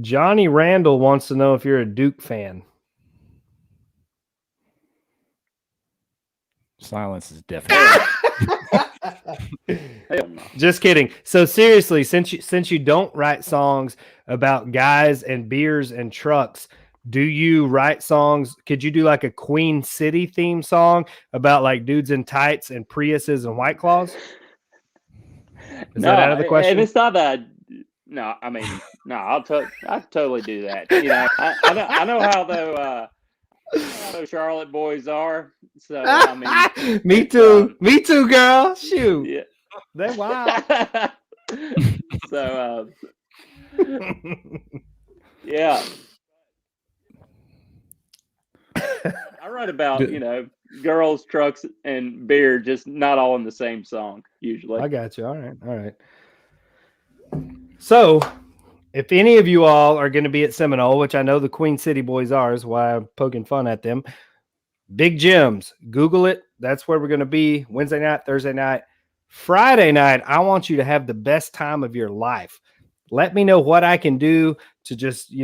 Johnny Randall wants to know if you're a Duke fan. Silence is definitely. Just kidding. So seriously, since you don't write songs about guys and beers and trucks, do you write songs? Could you do like a Queen City theme song about like dudes in tights and Priuses and White Claws? Is that out of the question? And it's not that. No, I mean, no, I'll totally do that. I know how those Charlotte boys are. So I mean, me too, girl. Shoot, yeah, they're wild. So yeah, I write about girls, trucks, and beer, just not all in the same song usually. I got you. All right. So, if any of you all are going to be at Seminole, which I know the Queen City boys are, is why I'm poking fun at them. Big Jim's, Google it. That's where we're going to be Wednesday night, Thursday night. Friday night, I want you to have the best time of your life. Let me know what I can do to just,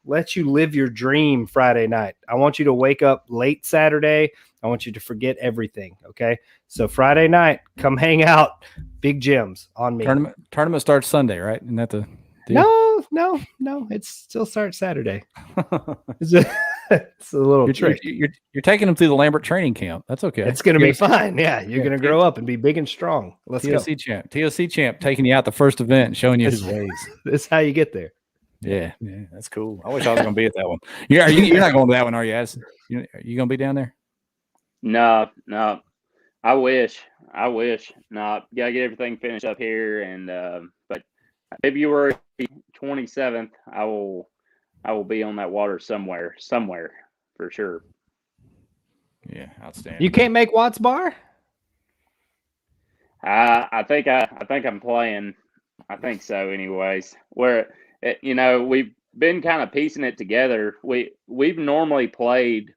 let you live your dream Friday night. I want you to wake up late Saturday. I want you to forget everything. Okay. So Friday night, come hang out. Big Jim's on me. Tournament starts Sunday, right? Isn't that the deal? No. It still starts Saturday. It's a little trick. You're taking them through the Lambert training camp. That's okay. It's going to be fun. Yeah, you're going to grow up and be big and strong. Let's go. TOC champ taking you out the first event and showing you his ways. This is how you get there. Yeah, that's cool. I wish I was going to be at that one. You're not going to that one, are you, Addison? Are you going to be down there? No. I wish. No, gotta get everything finished up here, and but February 27th, I will be on that water somewhere for sure. Yeah, outstanding. You can't make Watts Bar? I think I'm playing. I think so. Anyways, we've been kind of piecing it together. We've normally played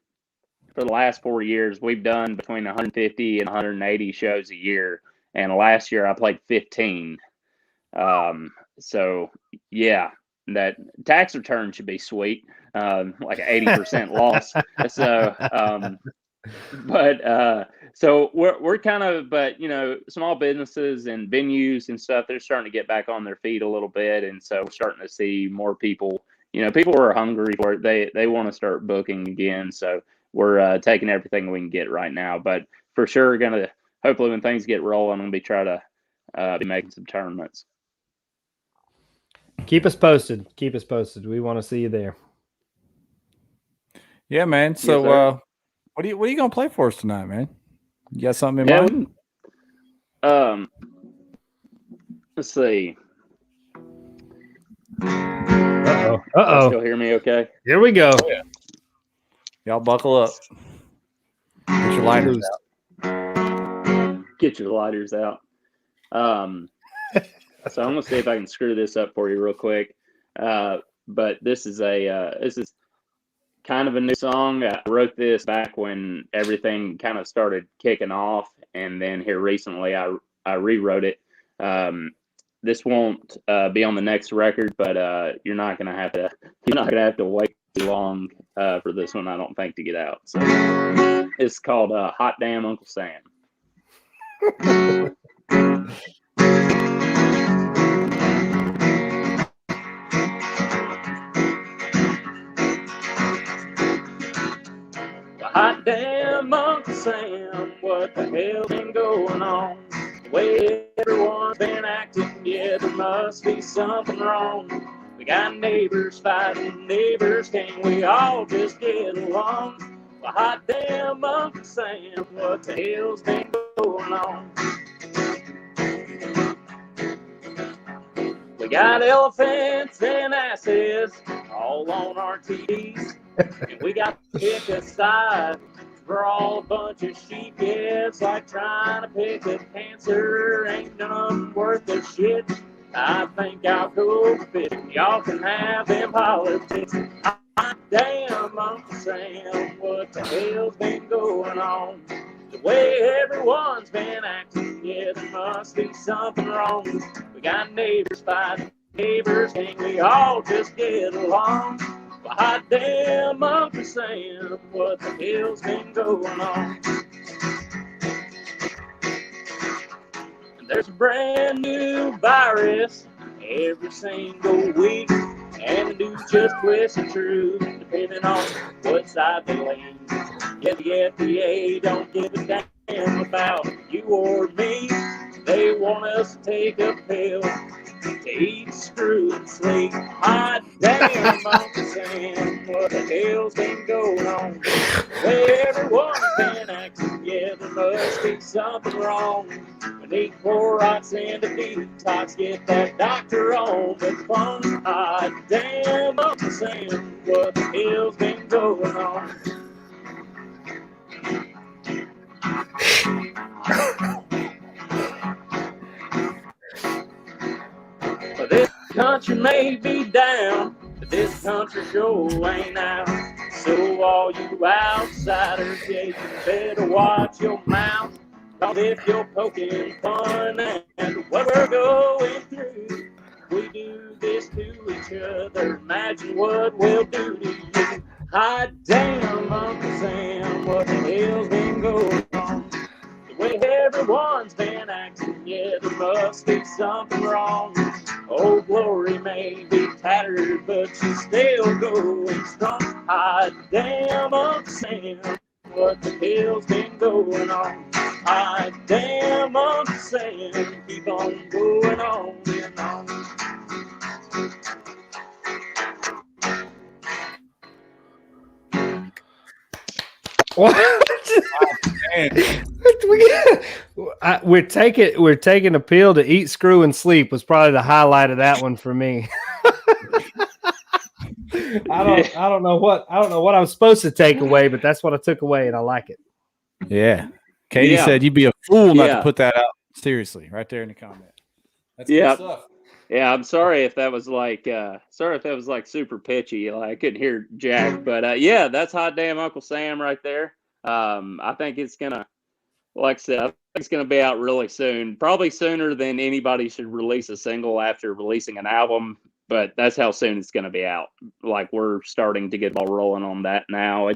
for the last 4 years. We've done between 150 and 180 shows a year, and last year I played 15. So yeah, that tax return should be sweet. Like an 80% loss. So, so we're kind of, but small businesses and venues and stuff, they're starting to get back on their feet a little bit. And so we're starting to see more people, people are hungry for it. They want to start booking again. So we're taking everything we can get right now, but for sure, hopefully when things get rolling, we'll be trying to be making some tournaments. Keep us posted. We want to see you there. Yeah, man. So, Yes, what are you gonna play for us tonight, man? You got something in mind? Let's see. Uh-oh. Still hear me okay? Here we go. Oh, yeah. Y'all buckle up. Get your lighters out. Get your lighters out. So I'm gonna see if I can screw this up for you real quick. But this is kind of a new song. I wrote this back when everything kind of started kicking off, and then here recently I rewrote it. This won't be on the next record, but you're not gonna have to wait too long for this one, I don't think, to get out. So it's called "Hot Damn Uncle Sam." Hot damn Uncle Sam, what the hell been going on? The way everyone's been acting, yeah, there must be something wrong. We got neighbors fighting, neighbors, can't we all just get along? Well, hot damn Uncle Sam, what the hell's been going on? We got elephants and asses all on our TVs. And we got to pick a side. We're all a bunch of sheep, yeah, it's like trying to pick a cancer. Ain't none worth a shit. I think I'll go fishing. Y'all can have them politics. Hot damn Uncle Sam, what the hell's been going on? The way everyone's been acting, yeah, there must be something wrong. We got neighbors fighting, neighbors, can't we all just get along? Well, hot damn Uncle Sam, what the hell's been going on? There's a brand new virus every single week, and the news just twists the truth, depending on what side they lean. Yeah, the FDA don't give a damn about you or me. They want us to take a pill to eat, screw, and sleep. Hot damn, Uncle Sam, what the hell's been going on? Well, everyone's been acting, yeah, there must be something wrong. We need Clorox and a detox, get that doctor on the phone. Hot damn, Uncle Sam, what the hell's been going on? country may be down, but this country sure ain't out. So all you outsiders, yeah, you better watch your mouth. Cause if you're poking fun and what we're going through, we do this to each other, imagine what we'll do to you. Hot damn, Uncle Sam, what the hell's been going on? The way everyone's been acting, yeah, there must be something wrong. Old Glory may be tattered, but she's still going strong. Hot damn, Uncle Sam, what the hell's been going on? Hot damn, Uncle Sam, keep on going on and on. What? We're taking a pill to eat, screw, and sleep was probably the highlight of that one for me. I don't know what I'm supposed to take away, but that's what I took away, and I like it. Yeah. Katie said you'd be a fool not to put that out. Seriously, right there in the comment. That's good stuff. Yeah, I'm sorry if that was like super pitchy. Like I couldn't hear Jack, but yeah, that's hot damn Uncle Sam right there. I think it's gonna, like I said, I think it's gonna be out really soon. Probably sooner than anybody should release a single after releasing an album. But that's how soon it's gonna be out. Like we're starting to get all rolling on that now. I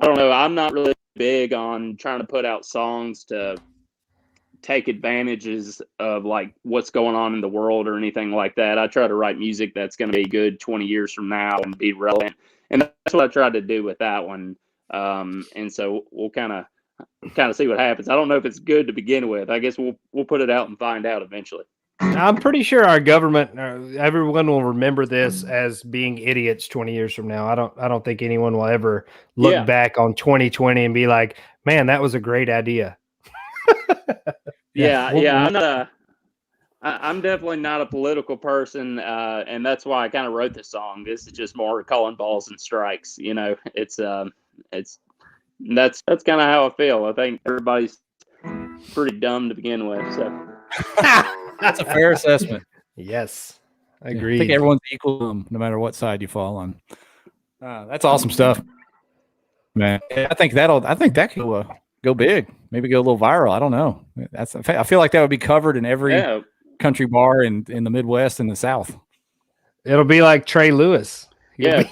don't know. I'm not really big on trying to put out songs to take advantages of like what's going on in the world or anything like that. I try to write music that's going to be good 20 years from now and be relevant. And that's what I tried to do with that one. And so we'll kind of see what happens. I don't know if it's good to begin with. I guess we'll put it out and find out eventually. I'm pretty sure our government, everyone will remember this as being idiots 20 years from now. I don't think anyone will ever look back on 2020 and be like, man, that was a great idea. I'm definitely not a political person, and that's why I kind of wrote this song. This is just more calling balls and strikes. You know, it's that's kind of how I feel. I think everybody's pretty dumb to begin with. So that's a fair assessment. Yes, I agree. I think everyone's equal, no matter what side you fall on. That's awesome stuff, man. I think that could go big, maybe go a little viral. I don't know. I feel like that would be covered in every country bar in the Midwest and the South. It'll be like Trey Lewis. Yeah,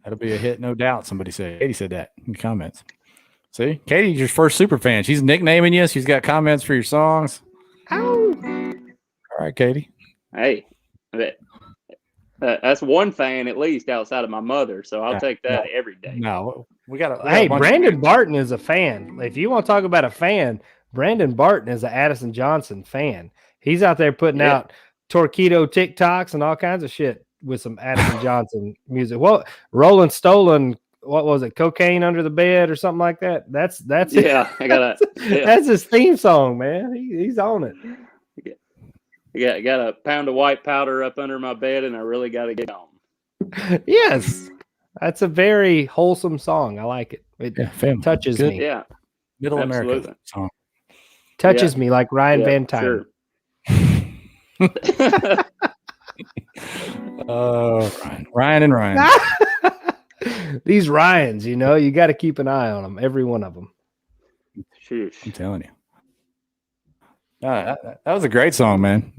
that'll be a hit, no doubt. Somebody said. Katie said that in the comments. See, Katie's your first super fan. She's nicknaming you. She's got comments for your songs. Ow. All right, Katie. Hey, that's one fan at least outside of my mother, so I'll take that every day. No, we got. Hey, Brandon Barton is a fan. If you want to talk about a fan, Brandon Barton is an Addison Johnson fan. He's out there putting out Torquedo TikToks and all kinds of shit with some Addison Johnson music. Well, Rolling Stolen, what was it? Cocaine Under the Bed or something like that. That's I got that's his theme song, man. He's on it. I got a pound of white powder up under my bed, and I really got to get on. Yes, that's a very wholesome song. I like it. It touches me. Yeah, Middle America song. Touches me like Ryan Van Tine. Sure. Ryan and Ryan. These Ryans, you got to keep an eye on them. Every one of them. I'm telling you. That was a great song, man.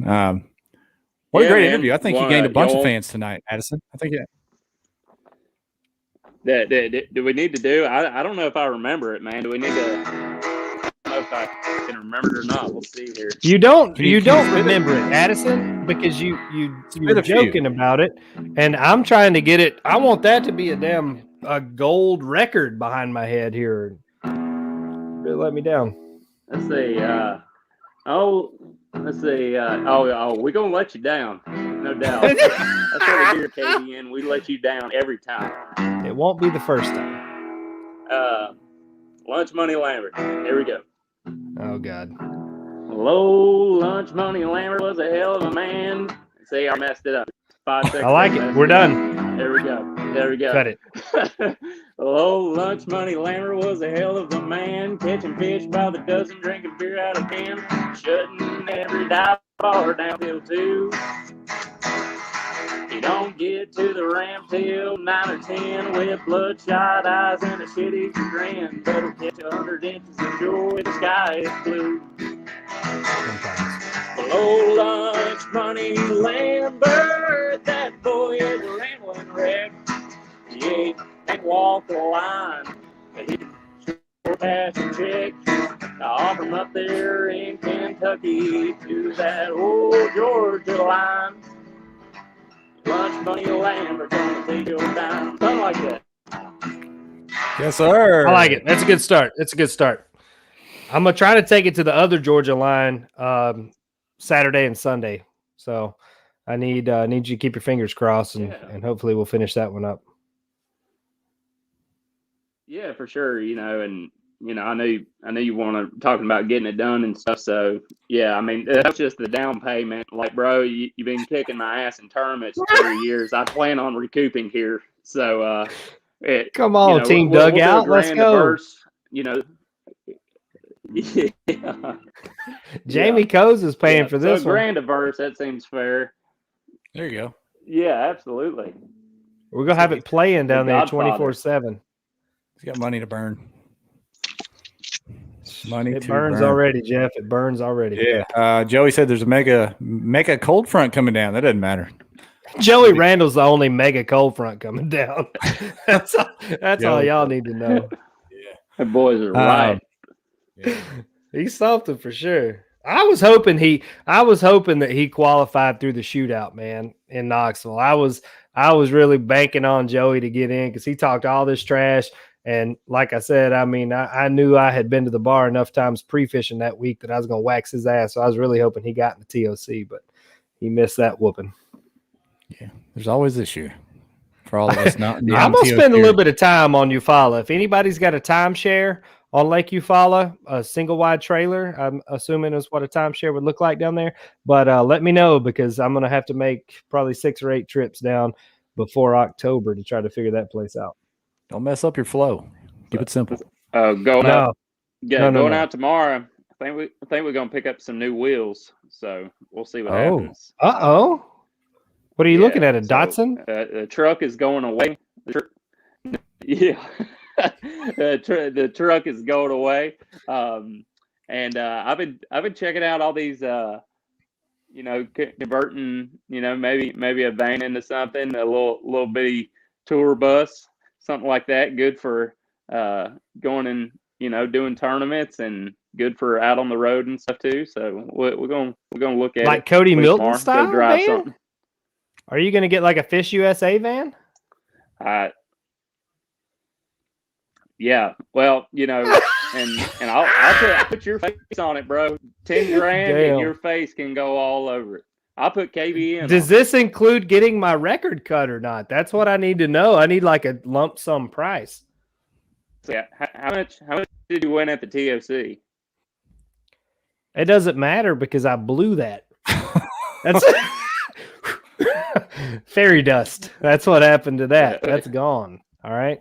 What a great interview. I think you gained a bunch of fans tonight, Addison. I think do we need to do? I don't know if I remember it, man. Do we need to? I don't know if I can remember it or not. We'll see here. You don't remember it, Addison, because you were joking about it, and I'm trying to get it. I want that to be a gold record behind my head here. Really let me down. Let's see. Let's see. We're gonna let you down, no doubt. That's what we hear, KBN. We let you down every time. It won't be the first time. Lunch Money Lambert. Here we go. Oh God. Hello, Lunch Money Lambert was a hell of a man. See, I messed it up. 5 seconds. I like it. We're done. There we go. Cut it. Oh, lunch money Lammer was a hell of a man, catching fish by the dozen, drinking beer out of can, shutting every dive bar downhill too. You don't get to the ramp till 9 or 10 with bloodshot eyes and a shitty grin. Better catch 100 inches of joy, the sky is blue. Below lunch money Lambert, that boy is a rambling wreck. He ain't walk the line, but he can sure pass a check. I offer him up there in Kentucky to that old Georgia line. Lunch money Lambert, gonna take your time. Something like that. Yes, sir. I like it. That's a good start. That's a good start. I'm gonna try to take it to the other Georgia line Saturday and Sunday. So I need you to keep your fingers crossed, and hopefully we'll finish that one up. Yeah, for sure. And I know you want to talking about getting it done and stuff. So yeah, I mean that's just the down payment. Like, bro, you've been kicking my ass in tournaments for years. I plan on recouping here. So come on, team dugout, let's go. Yeah. Jamie Coase is paying for this one. Grand averse, that seems fair. There you go. Yeah, absolutely. We're gonna have it playing down there 24/7. He's got money to burn. It burns already, Jeff. It burns already. Yeah. Joey said there's a mega cold front coming down. That doesn't matter. Joey Randall's the only mega cold front coming down. That's all y'all need to know. Yeah. The boys are right. Yeah. He's something for sure. I was hoping that he qualified through the shootout, man, in Knoxville. I was really banking on Joey to get in because he talked all this trash. And like I said, I mean, I knew I had been to the bar enough times pre-fishing that week that I was going to wax his ass. So I was really hoping he got in the TOC, but he missed that whooping. Yeah, there's always this year for all of us. I'm going to spend a little bit of time on Eufaula. If anybody's got a timeshare on Lake Eufaula, a single wide trailer, I'm assuming is what a timeshare would look like down there. But let me know because I'm going to have to make probably 6 or 8 trips down before October to try to figure that place out. Don't mess up your flow. Keep it simple. Going out tomorrow. I think we're gonna pick up some new wheels. So we'll see what happens. What are you looking at? A Datsun? The truck is going away. The truck is going away. And I've been checking out all these. Converting. Maybe a van into something. A little bitty tour bus. Something like that, good for going and doing tournaments, and good for out on the road and stuff too. So we're gonna look at like Cody Milton style van. Something. Are you gonna get like a Fish USA van? Yeah. Well, and I'll put your face on it, bro. $10,000 and your face can go all over it. I'll put KBN. Does this include getting my record cut or not? That's what I need to know. I need like a lump sum price. Yeah. How much did you win at the TOC? It doesn't matter because I blew that. That's fairy dust. That's what happened to that. That's gone. All right.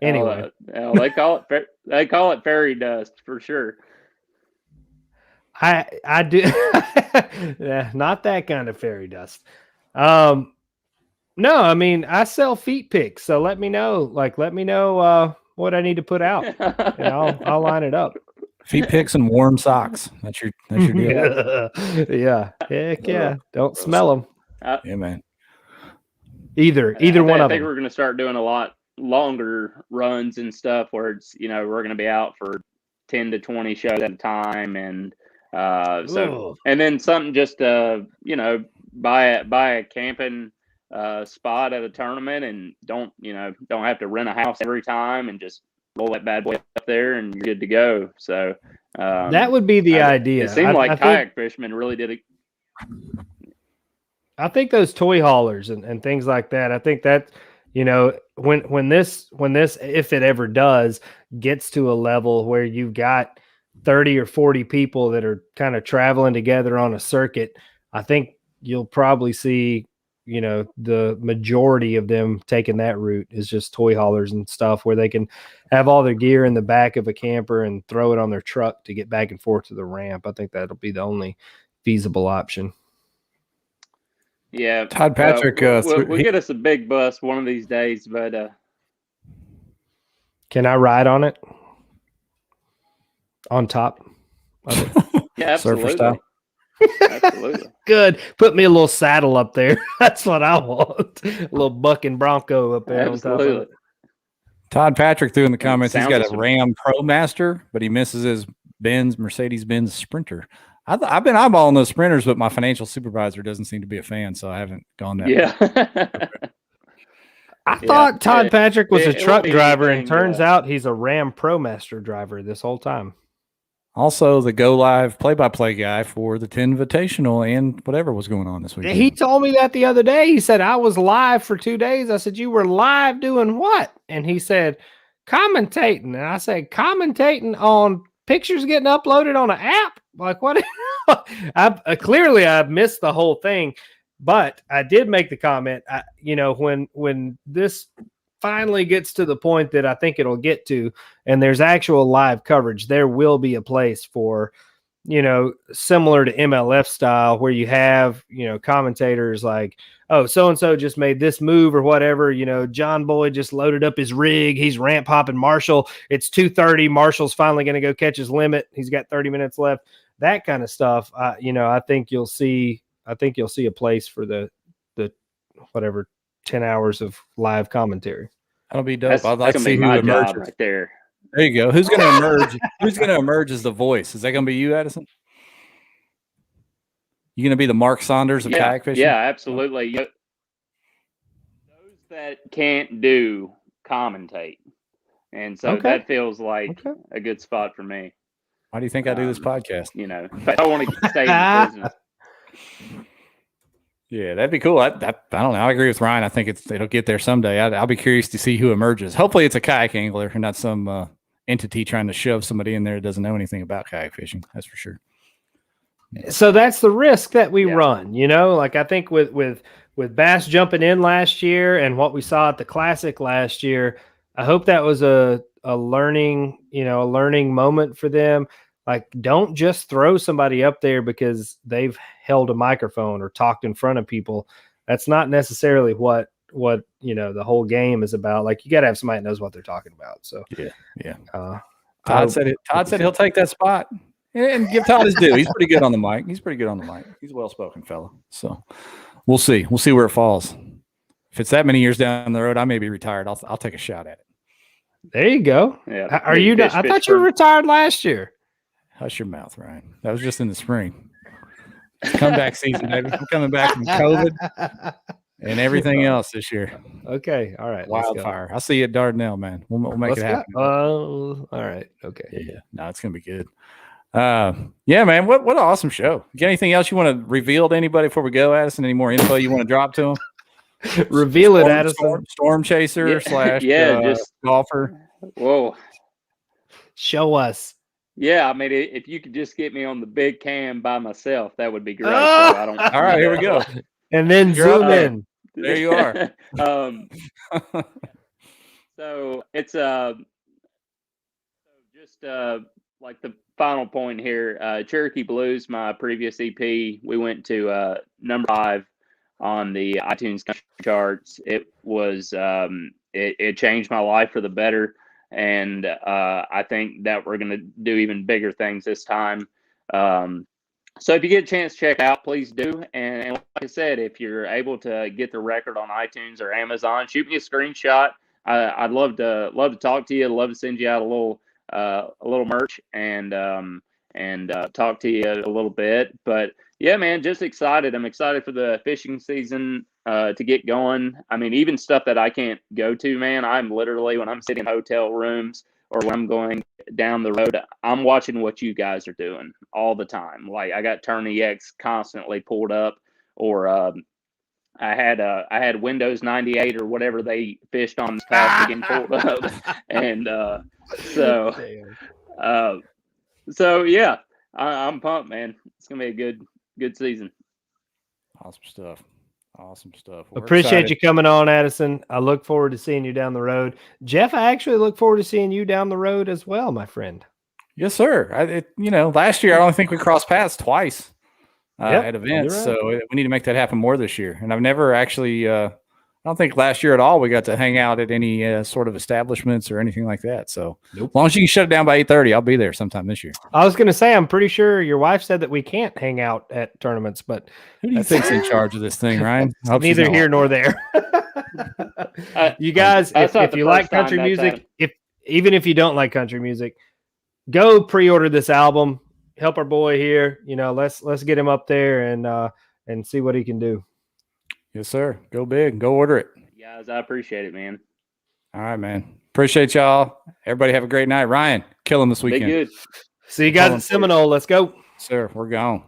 Anyway, they call it fairy dust for sure. I do yeah, not that kind of fairy dust. No, I mean I sell feet pics, so let me know what I need to put out, and I'll line it up. Feet pics and warm socks. That's your deal. Yeah, heck yeah. Don't smell them. Yeah, man. Either one of them. I think we're gonna start doing a lot longer runs and stuff where it's we're gonna be out for 10 to 20 shows at a time, and and then something just buy a camping spot at a tournament, and don't have to rent a house every time, and just roll that bad boy up there and you're good to go. So that would be the idea. It seemed like kayak fishermen really did it. I think those toy haulers and things like that, I think that when this if it ever does gets to a level where you've got 30 or 40 people that are kind of traveling together on a circuit, I think you'll probably see the majority of them taking that route is just toy haulers and stuff where they can have all their gear in the back of a camper and throw it on their truck to get back and forth to the ramp. I think that'll be the only feasible option. Yeah. Todd Patrick, we'll get us a big bus one of these days, but can I ride on it? On top of it? yeah, absolutely. Absolutely. Good. Put me a little saddle up there. That's what I want. A little bucking bronco up there on top of it. Todd Patrick threw in the comments he's got a awesome. Ram ProMaster, but he misses his Mercedes-Benz Sprinter. I've been eyeballing those Sprinters, but my financial supervisor doesn't seem to be a fan, so I haven't gone that way. I thought Todd Patrick was a truck driver, and turns out he's a Ram ProMaster driver this whole time. Also, the Go Live play-by-play guy for the 10 Invitational and whatever was going on this week. He told me that the other day. He said, I was live for 2 days. I said, you were live doing what? And he said, commentating. And I said, commentating on pictures getting uploaded on an app? Like, what? Clearly, I've missed the whole thing. But I did make the comment, when this finally gets to the point that I think it'll get to, and there's actual live coverage, there will be a place for, similar to MLF style, where you have, commentators like, oh, so-and-so just made this move or whatever, John Boyd just loaded up his rig. He's ramp hopping Marshall. It's 2:30. Marshall's finally going to go catch his limit. He's got 30 minutes left. That kind of stuff. I think you'll see a place for the whatever 10 hours of live commentary. That'll be dope. I'd like to see who emerges right there. There you go. Who's going to emerge? Who's going to emerge as the voice? Is that going to be you, Addison? You going to be the Mark Saunders of kayak fishing? Yeah, absolutely. Those that can't do commentate, and so that feels like a good spot for me. Why do you think I do this podcast? But I want to stay in the business. Yeah, that'd be cool. I don't know. I agree with Ryan. I think it'll get there someday. I'll be curious to see who emerges. Hopefully it's a kayak angler and not some entity trying to shove somebody in there that doesn't know anything about kayak fishing. That's for sure. Yeah. So that's the risk that we run, like I think with Bass jumping in last year and what we saw at the Classic last year, I hope that was a learning moment for them. Like, don't just throw somebody up there because they've held a microphone or talked in front of people. That's not necessarily what the whole game is about. Like, you got to have somebody that knows what they're talking about. So yeah. Todd said he'll take that spot, and give Todd his due. He's pretty good on the mic. He's a well-spoken fellow. So we'll see. We'll see where it falls. If it's that many years down the road, I may be retired. I'll take a shot at it. There you go. Yeah. Are you? I thought you were retired last year. Hush your mouth, Ryan. That was just in the spring. It's comeback season, baby. I'm coming back from COVID and everything else this year. Okay. All right. Wildfire. I'll see you at Dardanelle, man. We'll make it happen. All right. Okay. Yeah. No, it's going to be good. Yeah, man. What an awesome show. You got anything else you want to reveal to anybody before we go, Addison? Any more info you want to drop to them? Reveal it, Addison. Storm chaser / just golfer. Whoa. Show us. Yeah, I mean, if you could just get me on the big cam by myself, that would be great. Oh! So I don't. All right, here we go. And then zoom in. There you are. So it's just like the final point here. Cherokee Blues, my previous EP, we went to number 5 on the iTunes charts. It was it changed my life for the better. And I think that we're going to do even bigger things this time. So if you get a chance, check out, please do. And like I said, if you're able to get the record on iTunes or Amazon, shoot me a screenshot. I'd love to talk to you. I'd love to send you out a little merch and talk to you a little bit. But yeah, man, just excited. I'm excited for the fishing season to get going. I mean, even stuff that I can't go to, man, I'm literally, when I'm sitting in hotel rooms or when I'm going down the road, I'm watching what you guys are doing all the time. Like, I got Turn EX constantly pulled up, or I had Windows 98 or whatever they fished on this past weekend pulled up. And so yeah, I'm pumped, man. It's gonna be a good season. Awesome stuff. Awesome stuff. We're Appreciate excited. you coming on, Addison. I look forward to seeing you down the road. Jeff, I actually look forward to seeing you down the road as well, my friend. Yes, sir. Last year I only think we crossed paths twice at events, right. so we need to make that happen more this year. And I've never actually, I don't think last year at all we got to hang out at any sort of establishments or anything like that. So as long as you can shut it down by 8:30, I'll be there sometime this year. I was going to say, I'm pretty sure your wife said that we can't hang out at tournaments, but who do you think's in charge of this thing, Ryan? I hope she's neither not here nor there. You guys, if you like country music, even if you don't like country music, go pre-order this album. Help our boy here. Let's get him up there and see what he can do. Yes, sir. Go big. Go order it. Guys, I appreciate it, man. All right, man. Appreciate y'all. Everybody have a great night. Ryan, kill him this weekend. Be good. See you guys at Seminole. Let's go. Sir, we're gone.